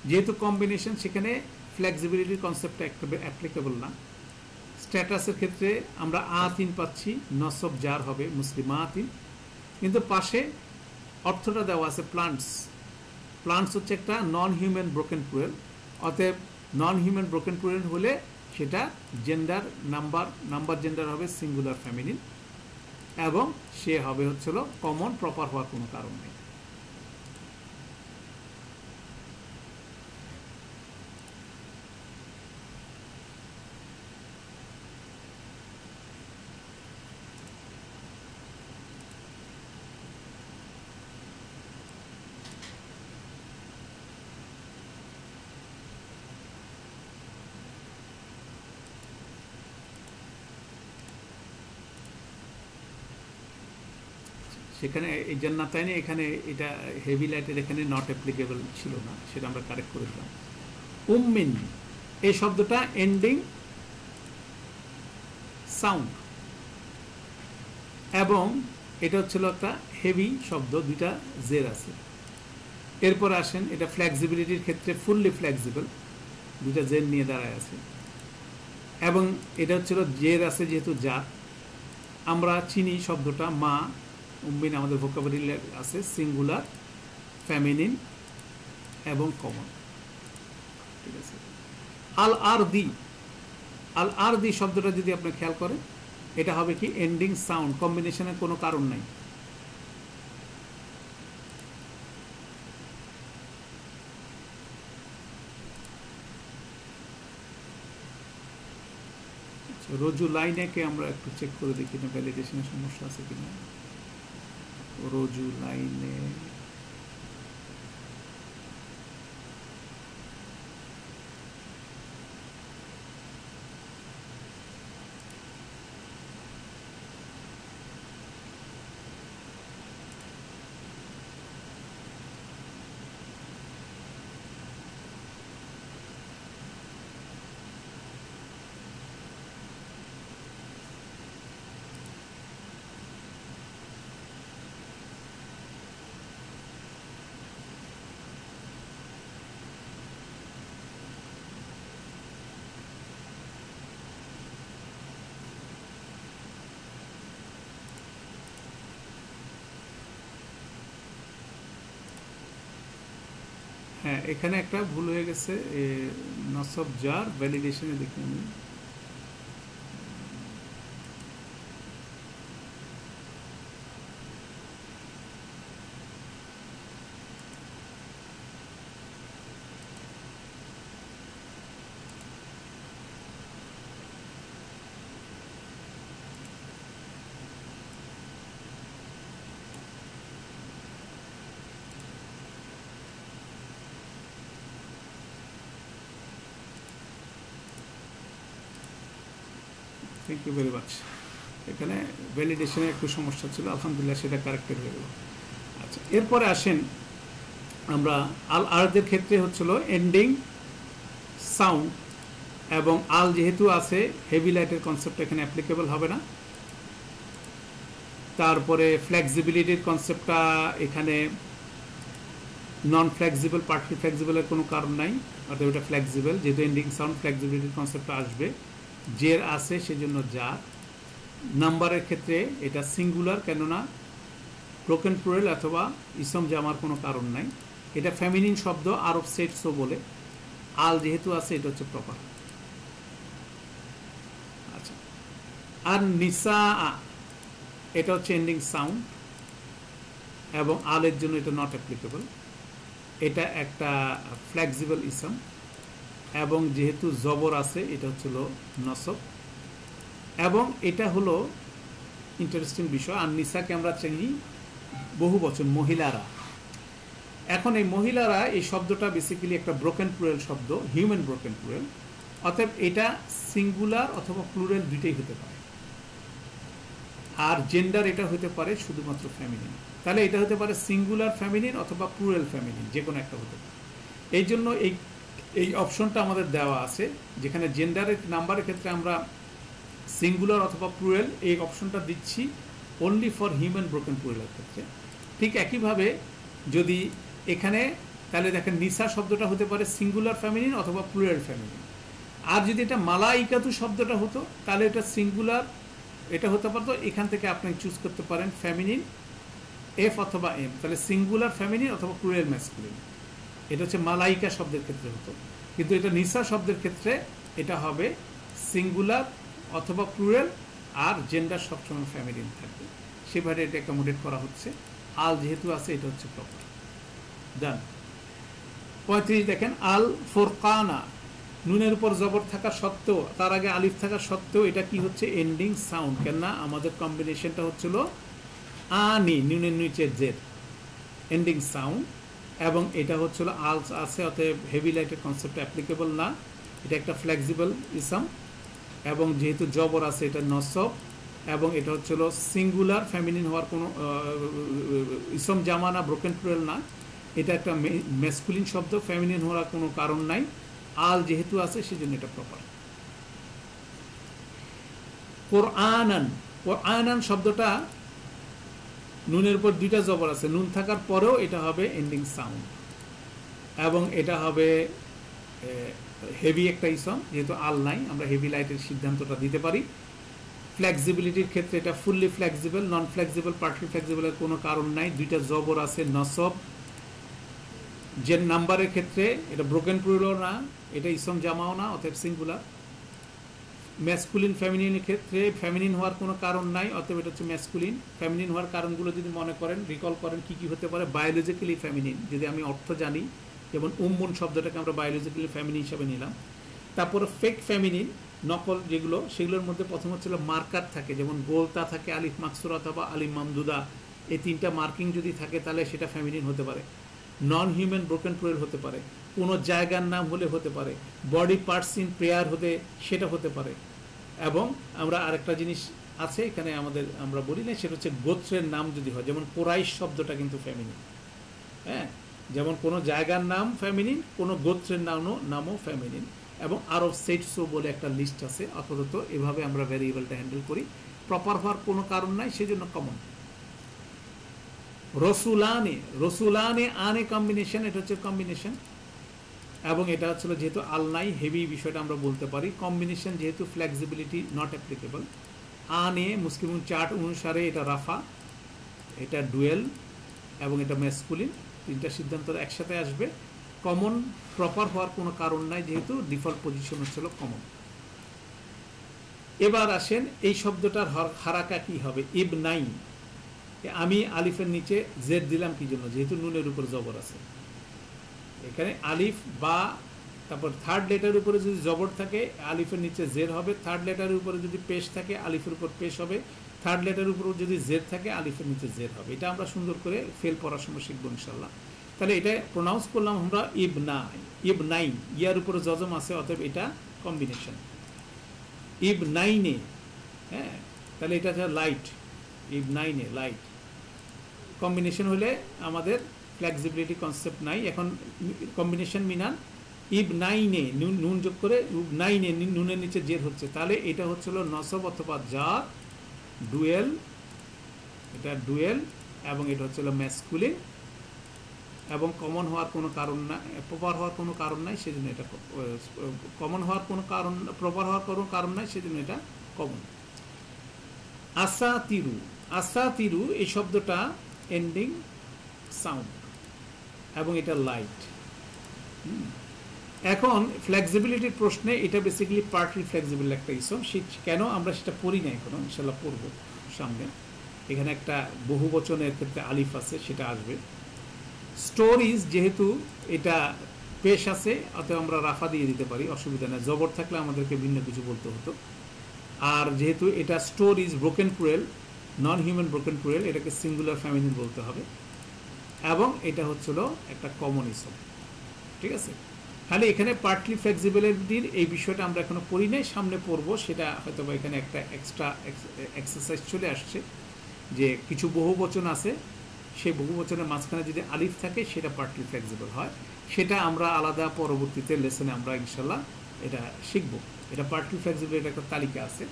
যেহেতু কম্বিনেশন, সেখানে ফ্লেক্সিবিলিটির কনসেপ্টটা অ্যাপ্লিকেবল না। স্ট্যাটাসের ক্ষেত্রে আমরা আতিন পাচ্ছি, নসব জার হবে মুসলিমাতিন, কিন্তু পাশে অর্থটা দেওয়া আছে প্লান্টস। প্লান্টস হচ্ছে একটা নন হিউম্যান ব্রোকেন প্লুরাল, অতএব নন হিউম্যান ব্রোকেন প্লুরাল হলে সেটা জেন্ডার নাম্বার জেন্ডার হবে সিঙ্গুলার ফেমিনিন, এবং সে হবে হচ্ছিল কমন, প্রপার হওয়ার কোনো কারণ নেই। সেখানে এই জান্নাতাইনে এখানে এটা হেভি লাইটের এখানে নট অ্যাপ্লিকেবল ছিল না, সেটা আমরা কারেক্ট করে দিলাম। উম্মিন এই শব্দটা এন্ডিং সাউন্ড, এবং এটা হচ্ছিল একটা হেভি শব্দ, দুইটা জের আছে। এরপর আসেন, এটা ফ্লেক্সিবিলিটির ক্ষেত্রে ফুললি ফ্লেক্সিবল, দুইটা জের নিয়ে দাঁড়ায় আছে, এবং এটা হচ্ছিল জের আছে যেহেতু জার। আমরা চিনি শব্দটা মা, উম্মিন আমাদের ভোকাবুলারি আছে সিঙ্গুলার, ফেমিনিন এবং কমন, ঠিক আছে। আল আর দি শব্দটা যদি আপনি খেয়াল করেন, এটা হবে কি এন্ডিং সাউন্ড, কম্বিনেশনের কোনো কারণ নাই। রজু লাইনে কে আমরা একটু চেক করে দেখি না ভ্যালিডেশনের সমস্যা আছে কিনা। রজু লাইনে হ্যাঁ, এখানে একটা ভুল হয়ে গেছে, নসব জার ভ্যালিডেশনে দেখি আমি। Thank you very much. এখানে ভ্যালিডেশনের একটু সমস্যা ছিল, আলহামদুলিল্লাহ সেটা কারেক্টেড হয়ে গেল। আচ্ছা, এরপরে আসেন আমরা আল আরদের ক্ষেত্রে হচ্ছিল এন্ডিং সাউন্ড, এবং আল যেহেতু আছে হেভি লাইটের কনসেপ্ট এখানে অ্যাপ্লিকেবল হবে না। তারপরে ফ্লেক্সিবিলিটির কনসেপ্টটা এখানে নন ফ্লেক্সিবল, পার্টলি ফ্লেক্সিবলের কোনো কারণ নাই, অর্থাৎ এটা ফ্লেক্সিবল, যেহেতু এন্ডিং সাউন্ড ফ্লেক্সিবিলিটির কনসেপ্টটা আসবে। জের আছে সেজন্য যা। নাম্বারের ক্ষেত্রে এটা সিঙ্গুলার, কেননা ব্রোকেন প্লুরাল অথবা ইসম জামার কোনো কারণ নাই। এটা ফেমিনিন শব্দ, আরব সেটসও বলে। আল যেহেতু আছে এটা হচ্ছে প্রপার। আচ্ছা, আর নিসা এটা হচ্ছে এন্ডিং সাউন্ড, এবং আলের জন্য এটা নট অ্যাপ্লিকেবল। এটা একটা ফ্লেক্সিবল ইসম, এবং যেহেতু জবর আছে এটা হচ্ছিল নসব, এবং এটা হলো ইন্টারেস্টিং বিষয়। আর নিসাকে আমরা চিনি বহু বচন, মহিলারা। এখন এই মহিলারা এই শব্দটা বেসিক্যালি একটা ব্রোকেন প্লুরাল শব্দ, হিউম্যান ব্রোকেন প্লুরাল, অতএব এটা সিঙ্গুলার অথবা প্লুরাল দুইটাই হতে পারে। আর জেন্ডার এটা হতে পারে শুধুমাত্র ফ্যামিলিন, তাহলে এটা হতে পারে সিঙ্গুলার ফ্যামিলিন অথবা প্লুরাল ফ্যামিলিন, যে কোনো একটা হতে পারে। এই জন্য এই অপশনটা আমাদের দেওয়া আছে, যেখানে জেন্ডারের নাম্বারের ক্ষেত্রে আমরা সিঙ্গুলার অথবা প্লুরাল এই অপশনটা দিচ্ছি অনলি ফর হিউম্যান ব্রোকেন প্লুরালের ক্ষেত্রে। ঠিক একইভাবে যদি এখানে তাহলে দেখেন নিসা শব্দটা হতে পারে সিঙ্গুলার ফ্যামিলিন অথবা প্লুরাল ফ্যামিলিন। আর যদি এটা মালাইকাতু শব্দটা হতো তাহলে এটা সিঙ্গুলার, এটা হতে পারতো, এখান থেকে আপনি চুজ করতে পারেন ফ্যামিলিন এফ অথবা এম, তাহলে সিঙ্গুলার ফ্যামিলিন অথবা প্লুরাল ম্যাসকুলিন। এটা হচ্ছে মালাইকা শব্দের ক্ষেত্রে হতো, কিন্তু এটা নিসা শব্দের ক্ষেত্রে এটা হবে সিঙ্গুলার অথবা প্লুরাল, আর জেন্ডার সবসময় ফ্যামিলিন থাকবে, সেভাবে এটা অ্যাকোমোডেট করা হচ্ছে। আল যেহেতু আছে এটা হচ্ছে প্রপার। ডান। 35 দেখেন আল ফোরকানা, নুনের উপর জবর থাকা সত্ত্বেও, তার আগে আলিফ থাকা সত্ত্বেও এটা কি হচ্ছে এন্ডিং সাউন্ড, কেননা আমাদের কম্বিনেশনটা হচ্ছিল আনি, নুনের নিচের জের এন্ডিং সাউন্ড, এবং এটা হচ্ছিল আলস আছে, অতএব হেভি লাইটের কনসেপ্ট অ্যাপ্লিকেবল না, এটা একটা ফ্লেক্সিবল ইসম, এবং যেহেতু জবর আছে এটা নসব, এবং এটা হচ্ছিল সিঙ্গুলার ফ্যামিলিন হওয়ার কোনো ইসম জামা না, ব্রোকেন প্লুরাল না, এটা একটা ম্যাসকুলিন শব্দ, ফ্যামিলিন হওয়ার কোনো কারণ নাই, আল যেহেতু আছে সেজন্য এটা প্রপার। কোরআনান, কোরআনান শব্দটা নুনের উপর দুইটা জবর আছে, নুন থাকার পরেও এটা হবে এন্ডিং সাউন্ড, এবং এটা হবে হেভি একটা ইসম, যেহেতু আল নাই আমরা হেভি লাইটের সিদ্ধান্তটা দিতে পারি। ফ্লেক্সিবিলিটির ক্ষেত্রে এটা ফুললি ফ্লেক্সিবল, নন ফ্লেক্সিবল, পার্টলি ফ্লেক্সিবলের কোনো কারণ নাই, দুইটা জবর আছে নসব। যে নাম্বারের ক্ষেত্রে এটা ব্রোকেন প্লুরালও না, এটা ইসম জামাও না, অতএব সিঙ্গুলার। ম্যাসকুলিন ফ্যামিলিনের ক্ষেত্রে ফ্যামিলিন হওয়ার কোনো কারণ নাই, অতএব এটা হচ্ছে ম্যাসকুলিন। ফ্যামিলিন হওয়ার কারণগুলো যদি মনে করেন, রিকল করেন কি কি হতে পারে, বায়োলজিক্যালি ফ্যামিলিন যদি আমি অর্থ জানি, যেমন উম্মুন শব্দটাকে আমরা বায়োলজিক্যালি ফ্যামিলিন হিসাবে নিলাম। তারপর ফেক ফ্যামিলিন, নকল যেগুলো, সেগুলোর মধ্যে প্রথম হচ্ছিল মার্কার থাকে, যেমন গোলতা থাকে, আলিফ মাকসুরা অথবা আলিফ মামদুদা, এই তিনটা মার্কিং যদি থাকে তাহলে সেটা ফ্যামিলিন হতে পারে। নন হিউম্যান ব্রোকেন প্লুরাল হতে পারে, কোনো জায়গার নাম হলে হতে পারে, বডি পার্টস ইন প্রেয়ার হতে সেটা হতে পারে। এবং আমরা আরেকটা জিনিস আছে এখানে আমাদের আমরা বলি না, সেটা হচ্ছে গোত্রের নাম যদি হয়, যেমন কোরাইশ শব্দটা কিন্তু ফ্যামিলিন, হ্যাঁ, যেমন কোনো জায়গার নাম ফ্যামিলিন, কোনো গোত্রের নামও ফ্যামিলিন। এবং আরব সেটসও বলে একটা লিস্ট আছে, আপাতত এভাবে আমরা ভ্যারিয়েবলটা হ্যান্ডেল করি, প্রপার হওয়ার কোনো কারণ নাই সেজন্য কমন। রসুলানে, রসুলানে আনে কম্বিনেশন, এটা হচ্ছে কম্বিনেশন, এবং এটা হচ্ছিল যেহেতু আল নাই, হেভি বিষয়টা আমরা বলতে পারি। কম্বিনেশন যেহেতু ফ্লেক্সিবিলিটি নট অ্যাপ্লিকেবল। আনে মুসলিম চার্ট অনুসারে এটা রাফা, এটা ডুয়েল, এবং এটা ম্যাসকুলিন, তিনটা সিদ্ধান্ত একসাথে আসবে। কমন প্রপার হওয়ার কোনো কারণ নাই, যেহেতু ডিফল্ট পজিশন হচ্ছিল কমন। এবার আসেন এই শব্দটার হারাকা কি হবে, ইবনাইন। আমি আলিফের নিচে জেড দিলাম কি জন্য, যেহেতু নুনের উপর জবর আছে, এখানে আলিফ বা তারপর থার্ড লেটারের উপরে যদি জবর থাকে আলিফের নিচে জের হবে, থার্ড লেটারের উপরে যদি পেশ থাকে আলিফের উপর পেশ হবে, থার্ড লেটারের উপর যদি জের থাকে আলিফের নিচে জের হবে। এটা আমরা সুন্দর করে ফেল পড়ার সময় শিখবো ইনশাল্লাহ। তাহলে এটা প্রোনাউন্স করলাম আমরা ইবনাইন, ইয়ার উপরে জজম আছে, অতএব এটা কম্বিনেশন ইবনাইনে, হ্যাঁ, তাহলে এটা হচ্ছে লাইট, ইবনাইনে লাইট। কম্বিনেশন হলে আমাদের ফ্লেক্সিবিলিটি কনসেপ্ট নাই। এখন কম্বিনেশন মিনান ইবনাইনে, নুন যোগ করে নাইনে, নুনের নিচে জের হচ্ছে, তাহলে এটা হচ্ছিল নসব অথবা জার, ডুয়েল, এটা ডুয়েল, এবং এটা হচ্ছিল ম্যাসকুলিন, এবং কমন হওয়ার কোনো কারণ না, প্রপার হওয়ার কোনো কারণ নাই সেজন্য এটা কমন হওয়ার কোনো কারণ, প্রপার হওয়ার কোনো কারণ নাই সেজন্য এটা কমন। আসাতিরু, আসাতিরু এই শব্দটা এন্ডিং সাউন্ড, এবং এটা লাইট। এখন ফ্লেক্সিবিলিটির প্রশ্নে এটা বেসিক্যালি পার্টলি ফ্লেক্সিবল একটা ইসম, কেন আমরা সেটা পড়ি না এখনো, ইনশাল্লাহ পড়বো সামনে। এখানে একটা বহু বচনের ক্ষেত্রে আলিফ আছে, সেটা আসবে। স্টোরিজ যেহেতু এটা পেশ আছে, অতএব আমরা রাফা দিয়ে দিতে পারি, অসুবিধা নেই, জবর থাকলে আমাদেরকে ভিন্ন কিছু বলতে হতো। আর যেহেতু এটা স্টোরিজ ব্রোকেন প্লুরাল, নন হিউম্যান ব্রোকেন প্লুরাল, এটাকে সিঙ্গুলার ফ্যামিলিন বলতে হবে, এবং এটা হচ্ছিল একটা কমন ইসম, ঠিক আছে। খালি এখানে পার্টলি ফ্লেক্সিবিলিটির এই বিষয়টা আমরা এখনো পড়ি নাই, সামনে পড়বো, সেটা হয়তো বা এখানে একটা এক্সট্রা এক্সারসাইজ চলে আসছে, যে কিছু বহু বচন আছে, সেই বহু বচনের মাঝখানে যদি আলিফ থাকে সেটা পার্টলি ফ্লেক্সিবল হয়, সেটা আমরা আলাদা পরবর্তীতে লেসনে আমরা ইনশাল্লাহ এটা শিখবো। এটা পার্টলি ফ্লেক্সিবল, এটা একটা তালিকা আছে।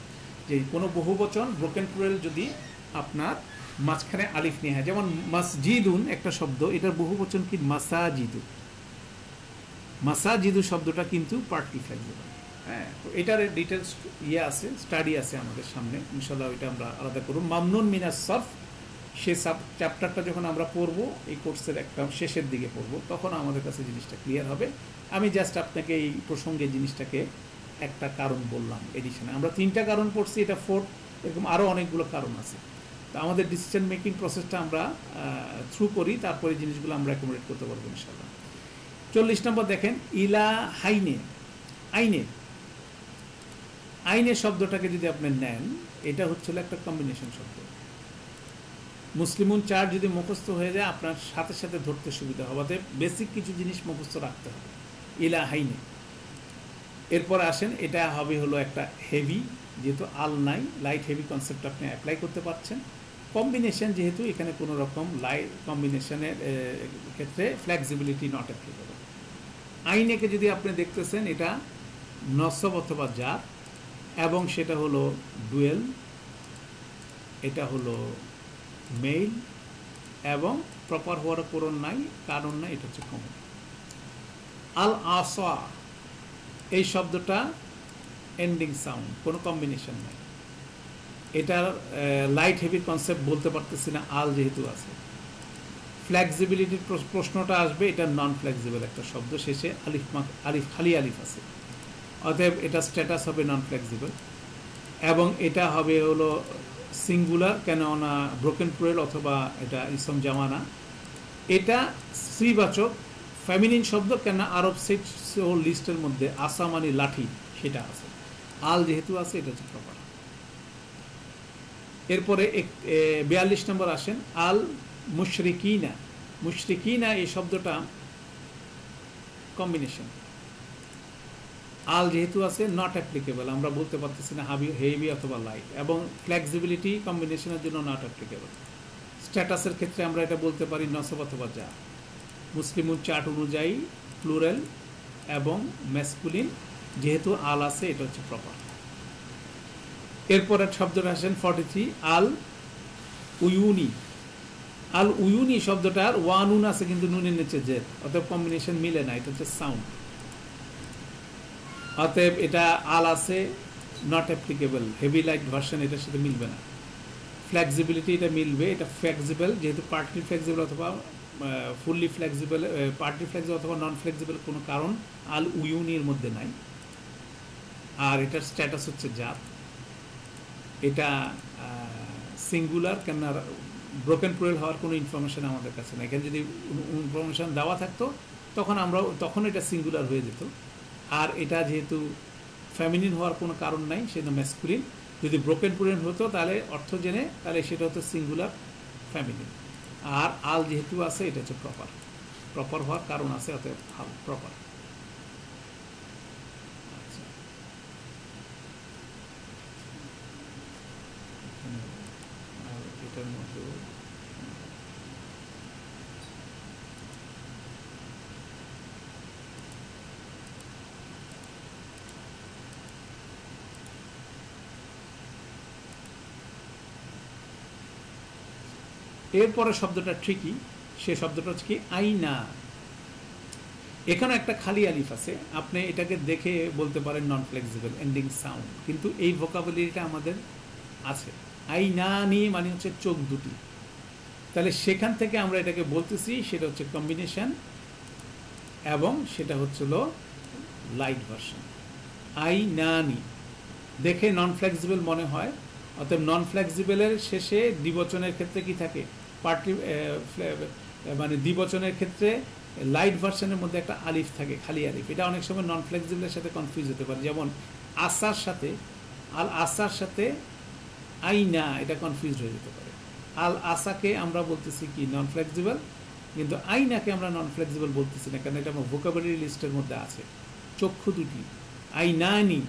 যে কোনো বহুবচন ব্রোকেন প্লুরাল যদি আপনার মাঝখানে আলিফ নিয়ে হয়, যেমন মাসজিদুন একটা শব্দ, এটার বহুবচন কি মাসাজিদু। মাসাজিদু শব্দটা কিন্তু পার্টলি ফ্লেক্সিবল। হ্যাঁ, তো এটার ডিটেলস আছে, স্টাডি আছে আমাদের সামনে, ইনশাল্লাহ এটা আমরা আলাদা করব। মামনুন মিনাস সরফ, সে চ্যাপ্টারটা যখন আমরা পড়বো এই কোর্সের একটা শেষের দিকে পড়বো, তখন আমাদের কাছে জিনিসটা ক্লিয়ার হবে। আমি জাস্ট আপনাকে এই প্রসঙ্গে জিনিসটাকে একটা কারণ বললাম এডিশনে। আমরা 3টা কারণ পড়ছি, এটা 4th, এরকম আরও অনেকগুলো কারণ আছে। তো আমাদের ডিসিশন মেকিং প্রসেসটা আমরা থ্রু করি, তারপরে জিনিসগুলো আমরা অ্যাকোমোডেট করতে পারবো ইনশাল্লাহ। 40 নম্বর দেখেন, ইলা হাইনে, আইনে। আইনে শব্দটাকে যদি আপনি নেন, এটা হচ্ছিল একটা কম্বিনেশন শব্দ। মুসলিমুন 4 যদি মুখস্থ হয়ে যায় আপনার সাথে সাথে ধরতে সুবিধা হবে, অতএব বেসিক কিছু জিনিস মুখস্থ রাখতে হবে। ইলা হাইনে। এরপর আসেন, এটা হবে হলো একটা হেভি, যেহেতু আল নাই, লাইট হেভি কনসেপ্ট আপনি অ্যাপ্লাই করতে পারছেন। কম্বিনেশন, যেহেতু এখানে কোনো রকম লাইট কম্বিনেশনের ক্ষেত্রে ফ্লেক্সিবিলিটি নট অ্যাপ্লিকেবল। আইনেকে যদি আপনি দেখতেছেন, এটা নসব অথবা জার, এবং সেটা হলো ডুয়েল, এটা হলো মেইল, এবং প্রপার হওয়ার পূরণ নাই, কারণ নাই, এটা হচ্ছে কমন। আল আসা, এই শব্দটা এন্ডিং সাউন্ড, কোনো কম্বিনেশন নাই। এটার লাইট হেভি কনসেপ্ট বলতে পারতেছি না, আল যেহেতু আছে। ফ্লেক্সিবিলিটির প্রশ্নটা আসবে, এটা নন ফ্লেক্সিবল একটা শব্দ, শেষে আলিফ খালি আলিফ আছে, অতএব এটা স্ট্যাটাস হবে নন ফ্লেক্সিবল। এবং এটা হবে হলো সিঙ্গুলার, কেননা ব্রোকেন প্লুরাল অথবা এটা ইসম জামানা। এটা স্ত্রীবাচক ফেমিনিন শব্দ, কেননা আরব সেক্স লিস্টের মধ্যে আসা মানে লাঠি, সেটা আছে। আল যেহেতু আছে, এটা হচ্ছে প্রপার। এরপরে 42 নম্বর আসেন, আল মুশরিকিনা। মুশরিকিনা এই শব্দটা কম্বিনেশন, আল যেহেতু আছে নট অ্যাপ্লিকেবল, আমরা বলতে পারতেছি না হেভি অথবা লাইট, এবং ফ্লেক্সিবিলিটি কম্বিনেশনের জন্য নট অ্যাপ্লিকেবল। স্ট্যাটাসের ক্ষেত্রে আমরা এটা বলতে পারি নসব অথবা যা। মুসলিমুন 4 অনুযায়ী প্লুরাল এবং ম্যাসকুলিন, যেহেতু আল আছে, এটা হচ্ছে প্রপার। এরপরে শব্দটা আসেন 43, আল উয়ুনি। আল উয়ুনি শব্দটার ওয়ানুন আছে কিন্তু নুনের নিচে জের, অতএব কম্বিনেশন মিলে না, এটা হচ্ছে সাউন্ড। অতএব এটা আল আছে, not applicable. Heavy light version এটার সাথে মিলবে না। ফ্লেক্সিবিলিটি এটা মিলবে, এটা ফ্লেক্সিবল, যেহেতু পার্টলি ফ্লেক্সিবল অথবা ফুললি ফ্লেক্সিবল, পার্টলি ফ্লেক্সিবল অথবা নন ফ্লেক্সিবল কোনো কারণ আল উয়ুনির মধ্যে নাই। আর এটার স্ট্যাটাস হচ্ছে জাত। এটা সিঙ্গুলার, কেননা ব্রোকেন প্লুরাল হওয়ার কোনো ইনফরমেশন আমাদের কাছে না। এখানে যদি ইনফরমেশন দেওয়া থাকতো তখন এটা সিঙ্গুলার হয়ে যেত। আর এটা যেহেতু ফেমিনিন হওয়ার কোনো কারণ নাই, সেটা ম্যাসকুলিন। যদি ব্রোকেন প্লুরাল হতো তাহলে অর্থ জেনে, তাহলে সেটা হতো সিঙ্গুলার ফেমিনিন। আর আল যেহেতু আছে, এটা হচ্ছে প্রপার হওয়ার কারণ আছে, অতএব আল প্রপার। এটার মধ্যে এরপরে শব্দটা ট্রিকি, সে শব্দটা হচ্ছে কি আইনা। এখানে একটা খালি আলিফ আছে, আপনি এটাকে দেখে বলতে পারেন নন ফ্লেক্সিবল এন্ডিং সাউন্ড, কিন্তু এই ভোকাবুলারিটা আমাদের আছে। আইনানি মানে হচ্ছে চোখ দুটি, তাহলে সেখান থেকে আমরা এটাকে বলতেছি, সেটা হচ্ছে কম্বিনেশন, এবং সেটা হচ্ছিল লাইট ভার্সন। আইনানি দেখে নন ফ্লেক্সিবল মনে হয়, অতএব নন ফ্লেক্সিবলের শেষে দ্বিবচনের ক্ষেত্রে কি থাকে, পার্টি মানে দ্বিবচনের ক্ষেত্রে লাইট ভার্সনের মধ্যে একটা আলিফ থাকে, খালি আলিফ। এটা অনেক সময় নন ফ্লেক্সিবলের সাথে কনফিউজ হতে পারে, যেমন আসার সাথে আল আসার সাথে আইনা, এটা কনফিউজ হয়ে যেতে পারে। আল আসাকে আমরা বলতেছি কি নন ফ্লেক্সিবল, কিন্তু আইনাকে আমরা নন ফ্লেক্সিবল বলতেছি না, কারণ এটা আমার ভোকাবুলারি লিস্টের মধ্যে আছে। চক্ষু দুটি, আইনানি,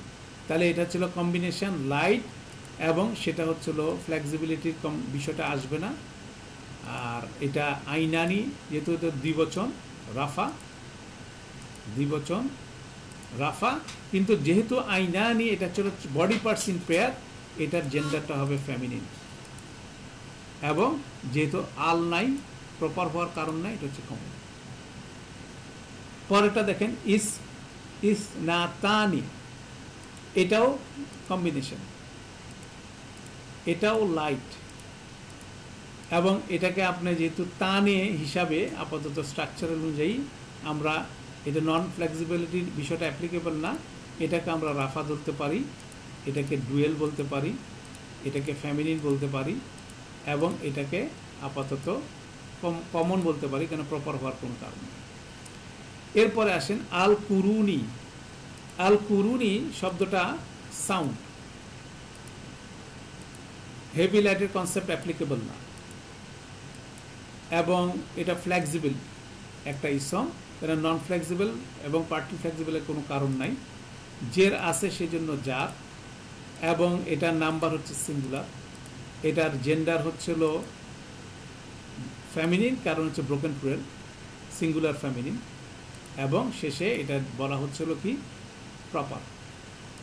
তাহলে এটা ছিল কম্বিনেশন লাইট, এবং সেটা হচ্ছিল ফ্লেক্সিবিলিটির বিষয়টা আসবে না। আর এটা আইনানি, যেহেতু এটা দ্বিবচন রাফা, কিন্তু যেহেতু আইনানি এটা ছিল বডি পার্টস ইন পেয়ার, এটার জেন্ডারটা হবে ফেমিনিন, এবং যেহেতু আল নাই, প্রপার হওয়ার কারণ নাই, এটা হচ্ছে কমন। পরেরটা দেখেন ইস ইস না তানি, এটাও কম্বিনেশন, এটাও লাইট, এবং এটাকে আপনি যেহেতু তানে হিসাবে আপাতত স্ট্রাকচারাল অনুযায়ী আমরা এটা নন ফ্লেক্সিবিলিটির বিষয়টা অ্যাপ্লিকেবল না, এটাকে আমরা রাফা ধরতে পারি, এটাকে ডুয়েল বলতে পারি, এটাকে ফ্যামিলিন বলতে পারি, এবং এটাকে আপাতত কমন বলতে পারি, কেন প্রপার হওয়ার কোনো কারণ নেই। এরপরে আসেন আল কুরুনি। আল কুরুনি শব্দটা সাউন্ড, হেভি লাইটের কনসেপ্ট অ্যাপ্লিকেবল না, এবং এটা ফ্লেক্সিবল একটা ইসম, এটা নন ফ্লেক্সিবল এবং পার্টি ফ্লেক্সিবলের কোনো কারণ নাই, জের আছে সেজন্য যার, এবং এটার নাম্বার হচ্ছে সিঙ্গুলার, এটার জেন্ডার হচ্ছিল ফ্যামিনিন, কারণ হচ্ছে ব্রোকেন প্লুরাল, সিঙ্গুলার ফ্যামিনিন, এবং শেষে এটা বলা হচ্ছিল কি প্রপার,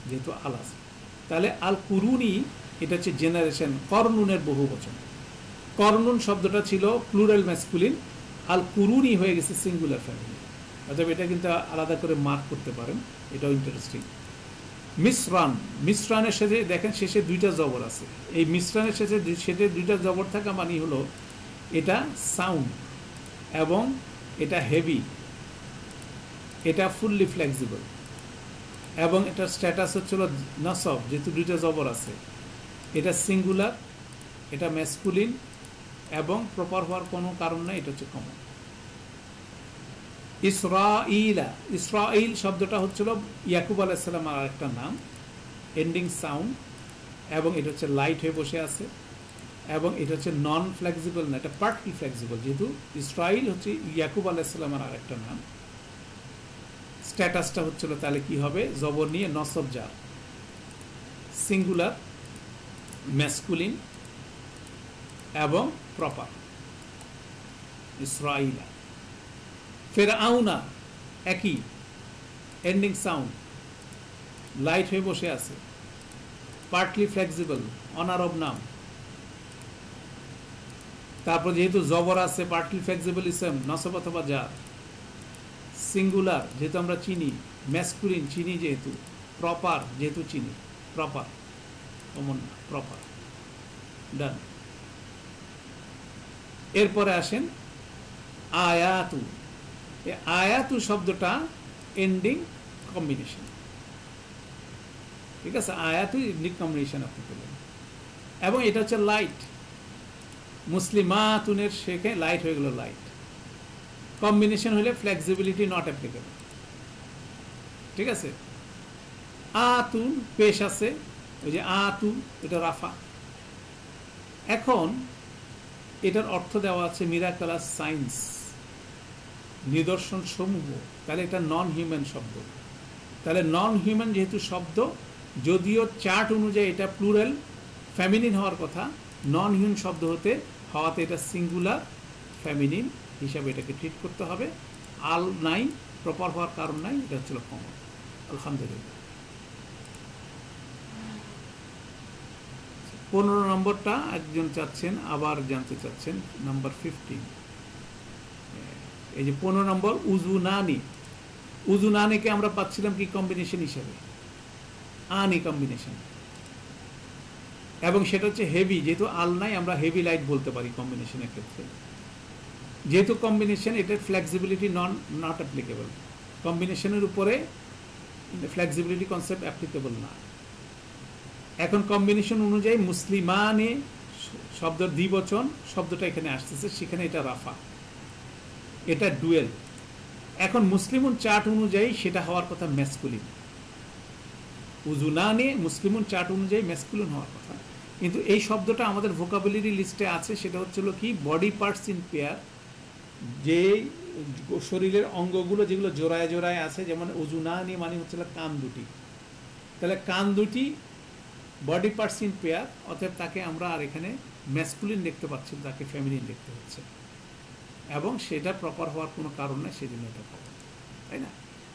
যেহেতু আল আছে। তাহলে আল কুরুনি এটা হচ্ছে জেনারেশন, করনুনের বহু বচন। করনুন শব্দটা ছিল প্লুরাল ম্যাসকুলিন, আল কুরুনি হয়ে গেছে সিঙ্গুলার ফ্যামিলি, অর্থাৎ এটা কিন্তু আলাদা করে মার্ক করতে পারেন, এটাও ইন্টারেস্টিং। মিশ্রান, মিশ্রানের সাথে দেখেন শেষে দুইটা জবর আছে, এই মিশ্রানের শেষে দুইটা জবর থাকা মানে হলো এটা সাউন্ড, এবং এটা হেভি, এটা ফুললি ফ্লেক্সিবল, এবং এটার স্ট্যাটাস হচ্ছিল নসব, যেহেতু দুইটা জবর আছে, এটা সিঙ্গুলার, এটা ম্যাসকুলিন, এবং প্রপার হওয়ার কোনো কারণ নেই, এটা হচ্ছে কমন। ইসরাইলা, ইসরাইল শব্দটা হচ্ছিল ইয়াকুব আলাইহিস সালামের আরেকটা নাম, এন্ডিং সাউন্ড, এবং এটা হচ্ছে লাইট হয়ে বসে আছে, এবং এটা হচ্ছে নন ফ্লেক্সিবল না, এটা পার্টলি ফ্লেক্সিবল, যেহেতু ইসরাইল হচ্ছে ইয়াকুব আলাইহিস সালামের আরেকটা নাম। স্ট্যাটাসটা হচ্ছিল তাহলে কি হবে, জবর নিয়ে নসব জার, সিঙ্গুলার, ম্যাসকুলিন, এবং প্রপার, ইসরাইলা। ফেরাউনা একই, এন্ডিং সাউন্ড, লাইট হয়ে বসে আছে, পার্টলি ফ্লেক্সিবল, অনারব নাম, তারপর যেহেতু জবর আছে, পার্টলি ফ্লেক্সিবল ইসম, নসব অথবা জার, সিঙ্গুলার যেহেতু আমরা চিনি, ম্যাসকুলিন চিনি যেহেতু, প্রপার যেহেতু চিনি, প্রপার কমন না, প্রপার, ডান। এরপরে আসেন আয়াতু। আয়াতু শব্দটা এন্ডিং কম্বিনেশন, ঠিক আছে, আয়াতু এন্ডিং কম্বিনেশন আপনি পেলেন, এবং এটা হচ্ছে লাইট, মুসলিমাতুনের শেখে লাইট হয়ে গেল লাইট, কম্বিনেশন হলে ফ্লেক্সিবিলিটি নট অ্যাপ্লিকেবল, ঠিক আছে। আতুন পেশ আছে, ওই যে আতু, এটা রাফা। এখন এটার অর্থ দেওয়া আছে মিরাকালাস সাইন্স, নিদর্শন সমূহ, তাহলে এটা নন হিউম্যান শব্দ, তাহলে নন হিউম্যান যেহেতু শব্দ, যদিও চার্ট অনুযায়ী এটা প্লুরাল ফ্যামিনিন হওয়ার কথা, নন হিউম্যান শব্দ হওয়াতে এটা সিঙ্গুলার ফ্যামিনিন হিসাবে এটাকে ট্রিট করতে হবে, আল নাই, প্রপার হওয়ার কারণ নাই, এটা হচ্ছিল কমন। আলহামদুলিল্লাহ। 15 নম্বরটা একজন চাচ্ছেন, আবার জানতে চাচ্ছেন, নাম্বার 15, এই যে 15 নম্বর উজুনানি। উজুনানিকে আমরা পাচ্ছিলাম কি কম্বিনেশন হিসাবে, আনি কম্বিনেশন, এবং সেটা হচ্ছে হেভি, যেহেতু আল নাই আমরা হেভি লাইট বলতে পারি কম্বিনেশনের ক্ষেত্রে, যেহেতু কম্বিনেশন এটার ফ্লেক্সিবিলিটি নট অ্যাপ্লিকেবল, কম্বিনেশনের উপরে ফ্লেক্সিবিলিটি কনসেপ্ট অ্যাপ্লিকেবল না। এখন কম্বিনেশন অনুযায়ী মুসলিমানে শব্দের দ্বিবচন শব্দটা এখানে আসতেছে, সেখানে এটা রাফা, এটা ডুয়েল। এখন মুসলিমুন চার্ট অনুযায়ী সেটা হওয়ার কথা ম্যাসকুলিন, উজুনানে মুসলিমুন চার্ট অনুযায়ী ম্যাসকুলিন হওয়ার কথা, কিন্তু এই শব্দটা আমাদের ভোকাবুলারি লিস্টে আছে, সেটা হচ্ছিল কি বডি পার্টস ইন পেয়ার, যে শরীরের অঙ্গগুলো যেগুলো জোড়ায় জোড়ায় আছে, যেমন উজুনানি মানে হচ্ছিল কান দুটি, তাহলে কান দুটি বডি পার্টস ইন পেয়ার, অতএব তাকে আমরা আর এখানে ম্যাসকুলিন দেখতে পাচ্ছি, তাকে ফেমিনিন দেখতে হচ্ছে, এবং সেটা প্রপার হওয়ার কোনো কারণ নেই, সেজন্য এটা পাবো, তাই না।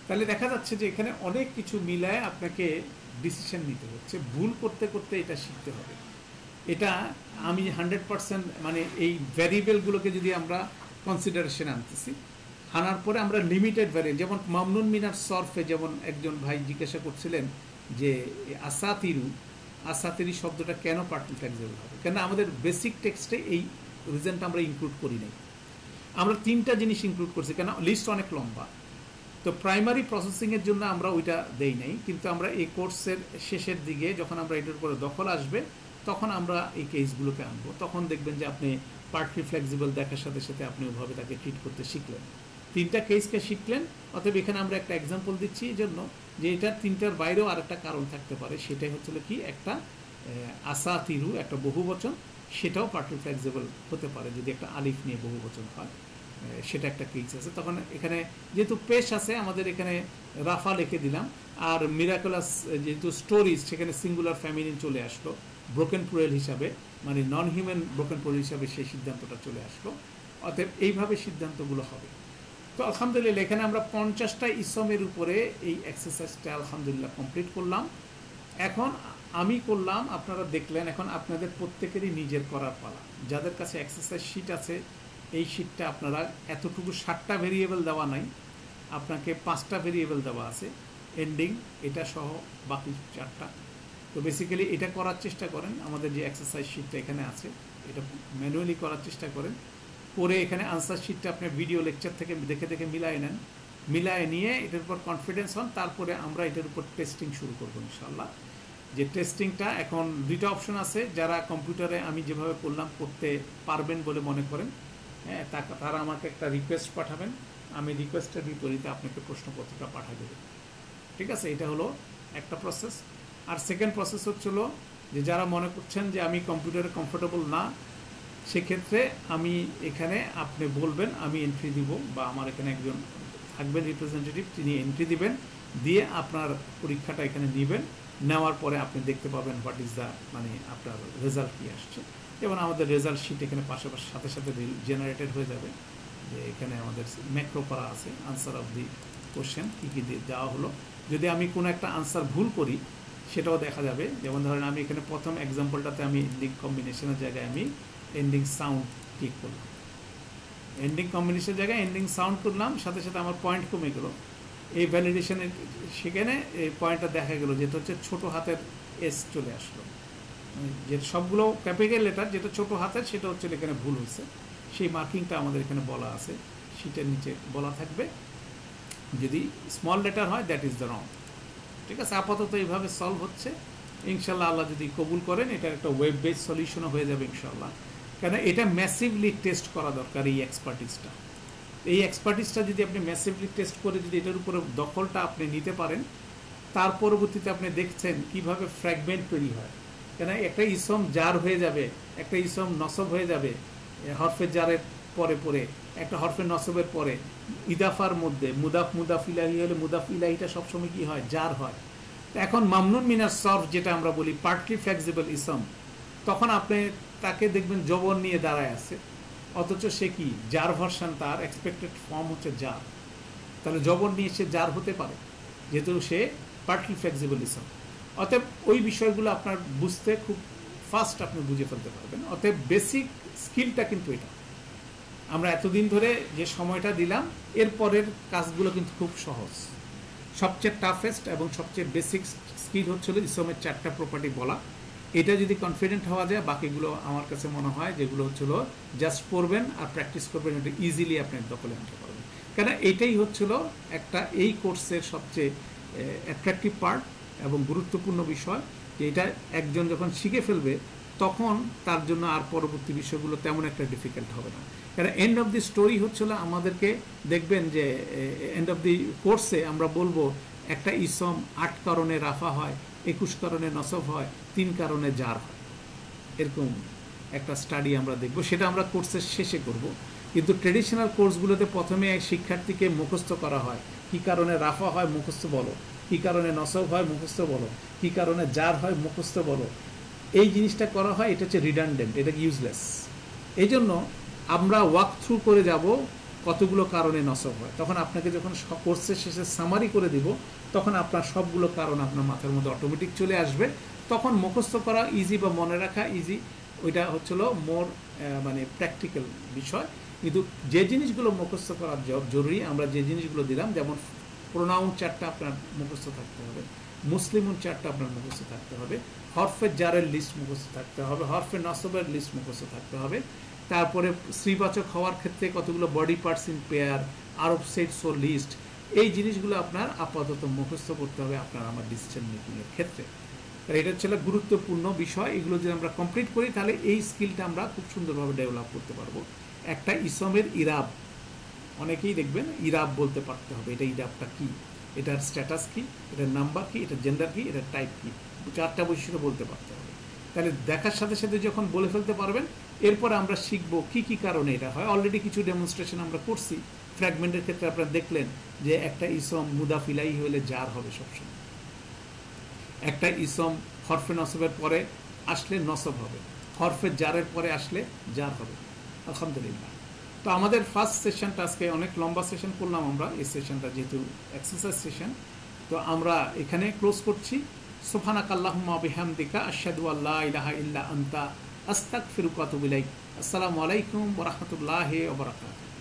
তাহলে দেখা যাচ্ছে যে এখানে অনেক কিছু মিলায় আপনাকে ডিসিশন নিতে হচ্ছে, ভুল করতে করতে এটা শিখতে হবে। এটা আমি 100% মানে এই ভ্যারিয়েবলগুলোকে যদি আমরা কনসিডারেশন আনতেছি, আনার পরে আমরা লিমিটেড ভ্যারিয়েবল, যেমন মামনুন মিনার সরফে যেমন একজন ভাই জিজ্ঞাসা করছিলেন যে আসাতিরি শব্দটা কেন পার্টলি ফ্লেক্সিবল হবে, কেন আমাদের বেসিক টেক্সটে এই রিজনটা আমরা ইনক্লুড করি নাই। আমরা 3টা জিনিস ইনক্লুড করছি, কেন লিস্ট অনেক লম্বা, তো প্রাইমারি প্রসেসিংয়ের জন্য আমরা ওইটা দেই নাই, কিন্তু আমরা এই কোর্সের শেষের দিকে যখন আমরা এটার উপরে দখল আসবে তখন আমরা এই কেসগুলোকে আনবো, তখন দেখবেন যে আপনি পার্টলি ফ্লেক্সিবল দেখার সাথে সাথে আপনি ওইভাবে তাকে ট্রিট করতে শিখলেন, 3টা কেসকে শিখলেন। অতএব এখানে আমরা একটা এক্সাম্পল দিচ্ছি এই জন্য যে এটার 3টার বাইরেও আরেকটা কারণ থাকতে পারে, সেটাই হচ্ছিল কি একটা আসাতিরু একটা বহুবচন, সেটাও পার্টলি ফ্লেক্সিবল হতে পারে যদি একটা আলিফ নিয়ে বহুবচন হয়, সেটা একটা কেস আছে। তখন এখানে যেহেতু পেশ আছে আমাদের এখানে রাফা লিখে দিলাম, আর মিরাকুলাস যেহেতু স্টোরিজ সেখানে সিঙ্গুলার ফ্যামিলিন চলে আসলো ব্রোকেন প্লুরাল হিসাবে, মানে নন হিউম্যান ব্রোকেন প্লুরাল হিসাবে সেই সিদ্ধান্তটা চলে আসলো। অতএব এইভাবে সিদ্ধান্তগুলো হবে। তো আলহামদুলিল্লাহ এখানে আমরা 50টা ইসমের উপরে এই এক্সারসাইজটা আলহামদুলিল্লাহ কমপ্লিট করলাম। এখন আমি করলাম, আপনারা দেখলেন, এখন আপনাদের প্রত্যেকেরই নিজের করার পালা। যাদের কাছে এক্সারসাইজ শিট আছে এই শিটটা আপনারা এতটুকু 7টা ভেরিয়েবল দেওয়া নাই, আপনাকে 5টা ভেরিয়েবল দেওয়া আছে, এন্ডিং এটা সহ বাকি 4টা। তো বেসিক্যালি এটা করার চেষ্টা করেন, আমাদের যে এক্সারসাইজ শিটটা এখানে আছে এটা ম্যানুয়ালি করার চেষ্টা করেন, করে এখানে আনসার শিটটা আপনি ভিডিও লেকচার থেকে দেখে দেখে মিলায় নেন, মিলায় নিয়ে এটার উপর কনফিডেন্স হন, তারপরে আমরা এটার উপর টেস্টিং শুরু করবো ইনশাল্লাহ। যে টেস্টিংটা এখন 2টা অপশন আছে, যারা কম্পিউটারে আমি যেভাবে করলাম করতে পারবেন বলে মনে করেন, হ্যাঁ, তারা আমাকে একটা রিকোয়েস্ট পাঠাবেন, আমি রিকোয়েস্টের বিপরীতে আপনাকে প্রশ্নপত্রটা পাঠিয়ে দেবেন, ঠিক আছে? এটা হলো একটা প্রসেস। আর সেকেন্ড প্রসেস হচ্ছিল যে যারা মনে করছেন যে আমি কম্পিউটারে কমফোর্টেবল না, সেক্ষেত্রে আমি এখানে আপনি বলবেন, আমি এন্ট্রি দিব, বা আমার এখানে একজন থাকবেন রিপ্রেজেন্টেটিভ, তিনি এন্ট্রি দিবেন, দিয়ে আপনার পরীক্ষাটা এখানে নেবেন, নেওয়ার পরে আপনি দেখতে পাবেন হোয়াট ইজ দ্য মানে আপনার রেজাল্ট কী আসছে। যেমন আমাদের রেজাল্ট শিট এখানে পাশাপাশি সাথে সাথে জেনারেটেড হয়ে যাবে, যে এখানে আমাদের ম্যাক্রো করা আছে আনসার অফ দি কোশ্চেন কী কী দেওয়া হলো। যদি আমি কোনো একটা আনসার ভুল করি সেটাও দেখা যাবে। যেমন ধরেন আমি এখানে প্রথম এক্সাম্পলটাতে আমি এন্ডিং কম্বিনেশনের জায়গায় আমি এন্ডিং সাউন্ড ক্লিক করলাম, এন্ডিং কম্বিনেশনের জায়গায় এন্ডিং সাউন্ড করলাম, সাথে সাথে আমার পয়েন্ট কমে গেল। এই ভ্যালিডেশনের সেখানে এই পয়েন্টটা দেখা গেল যেটা হচ্ছে ছোটো হাতের এস চলে আসলো, যে সবগুলো ক্যাপিটাল লেটার, যেটা ছোটো হাতের সেটা হচ্ছে এখানে ভুল হয়েছে, সেই মার্কিংটা আমাদের এখানে বলা আছে, সেটার নিচে বলা থাকবে। যদি স্মল লেটার হয় দ্যাট ইজ দ্য রং, ঠিক আছে? আপাতত এইভাবে সলভ হচ্ছে, ইনশাল্লাহ আল্লাহ যদি কবুল করেন এটা একটা ওয়েব বেস সলিউশনও হয়ে যাবে ইনশাল্লাহ। কেন এটা ম্যাসিভলি টেস্ট করা দরকার, এই এক্সপার্টিসটা যদি আপনি ম্যাসিভলি টেস্ট করে যদি এটার উপরে দখলটা আপনি নিতে পারেন, তার পরবর্তীতে আপনি দেখছেন কিভাবে ফ্র্যাগমেন্ট তৈরি হয়। কেন একটা ইসম জার হয়ে যাবে, একটা ইসম নসব হয়ে যাবে হরফের জারের পরে পরে, একটা হরফের নসবের পরে, ইদাফার মধ্যে মুদাফ ইলাহি হলে মুদাফ ইলাহিটা সবসময় কি হয়? জার হয়। এখন মামনুন মিনার সরফ যেটা আমরা বলি পার্টলি ফ্লেক্সিবল ইসম, তখন আপনি তাকে দেখবেন জবর নিয়ে দাঁড়ায় আছে, অথচ সে কি জার ভার্সান, তার এক্সপেক্টেড ফর্ম হচ্ছে জার, তাহলে জবর নিয়ে সে জার হতে পারে যেহেতু সে পার্টলি ফ্লেক্সিবল ইসম। অতএব ওই বিষয়গুলো আপনার বুঝতে খুব ফাস্ট আপনি বুঝে ফেলতে পারবেন। অতএব বেসিক স্কিলটা কিন্তু এটা, আমরা এতদিন ধরে যে সময়টা দিলাম এরপরের কাজগুলো কিন্তু খুব সহজ। সবচেয়ে টাফেস্ট এবং সবচেয়ে বেসিক স্কিল হচ্ছিল ইসমের 4টা প্রপার্টি বলা। এটা যদি কনফিডেন্ট হওয়া যায়, বাকিগুলো আমার কাছে মনে হয় যেগুলো হচ্ছিল জাস্ট পড়বেন আর প্র্যাকটিস করবেন, এটা ইজিলি আপনি দখলে আনতে পারবেন। কেন এটাই হচ্ছিল একটা এই কোর্সের সবচেয়ে অ্যাট্রাকটিভ পার্ট এবং গুরুত্বপূর্ণ বিষয়, যে এটা একজন যখন শিখে ফেলবে তখন তার জন্য আর পরবর্তী বিষয়গুলো তেমন একটা ডিফিকাল্ট হবে না। কারণ এন্ড অফ দি স্টোরি হচ্ছিল আমাদেরকে দেখবেন যে এন্ড অফ দি কোর্সে আমরা বলবো একটা ইসম 8 কারণে রাফা হয়, 21 কারণে নসব হয়, 3 কারণে জার হয়, এরকম একটা স্টাডি আমরা দেখব, সেটা আমরা কোর্সের শেষে করব। কিন্তু ট্রেডিশনাল কোর্সগুলোতে প্রথমে শিক্ষার্থীকে মুখস্থ করা হয়, কী কারণে রাফা হয় মুখস্থ বলো, কী কারণে নসব হয় মুখস্থ বলো, কী কারণে জার হয় মুখস্থ বলো। এই জিনিসটা করা হয়, এটা হচ্ছে রিডান্ডেন্ট, এটা ইউজলেস। এই জন্য আমরা ওয়াক থ্রু করে যাব কতগুলো কারণে নসব হয়। তখন আপনাকে যখন কোর্সের শেষে সামারি করে দিব, তখন আপনার সবগুলো কারণ আপনার মাথার মধ্যে অটোমেটিক চলে আসবে। তখন মুখস্থ করা ইজি বা মনে রাখা ইজি, ওইটা হচ্ছিল মোর মানে প্র্যাকটিক্যাল বিষয়। কিন্তু যে জিনিসগুলো মুখস্থ করা জরুরি, আমরা যে জিনিসগুলো দিলাম, যেমন প্রোনাউন 4টা আপনার মুখস্থ থাকতে হবে, মুসলিমুন 4টা আপনার মুখস্থ থাকতে হবে, হরফে জারের লিস্ট মুখস্থ থাকতে হবে, হরফে নসবের লিস্ট মুখস্থ থাকতে হবে, তারপরে শ্রীবাচক হওয়ার ক্ষেত্রে কতগুলো বডি পার্টস ইন পেয়ার, আরব সেটস ও লিস্ট, এই জিনিসগুলো আপনার আপাতত মুখস্থ করতে হবে আপনার আমার ডিসিশন মেকিংয়ের ক্ষেত্রে। এটা ছিল গুরুত্বপূর্ণ বিষয়। এগুলো যদি আমরা কমপ্লিট করি তাহলে এই স্কিলটা আমরা খুব সুন্দরভাবে ডেভেলপ করতে পারবো। একটা ইসমের ইরাব, অনেকেই দেখবেন ইরাব বলতে পারতে হবে, এটা ইরাবটা কি, এটার স্ট্যাটাস কি, এটার নাম্বার কি, এটার জেন্ডার কি, এটার টাইপ কি, 4টা বৈশিষ্ট্য বলতে পারতে হবে। তাহলে দেখার সাথে সাথে যখন বলে ফেলতে পারবেন, এরপরে আমরা শিখবো কি কি কারণে এটা হয়। অলরেডি কিছু ডেমনস্ট্রেশন আমরা করছি। ফ্র্যাগমেন্টের ক্ষেত্রে আপনারা দেখলেন যে একটা ইসম মুদাফিলাই হলে জার হবে সবসময়, একটা ইসম হরফে নসবের পরে আসলে নসব হবে, হরফে জারের পরে আসলে জার হবে। আলহামদুলিল্লাহ। তো আমাদের ফার্স্ট সেশনটা আজকে অনেক লম্বা সেশন করলাম আমরা, এই সেশনটা যেহেতু এক্সারসাইজ সেশন, তো আমরা এখানে ক্লোজ করছি। সুবহানাকাল্লাহুম্মা বিহামদিকা আশহাদু আল্লা ইলাহা ইল্লা আনতা আস্তাগফিরুকা ওয়া আতুবু ইলাইক। আসসালামু আলাইকুম ওয়া রাহমাতুল্লাহি ওয়া বারাকাতুহু।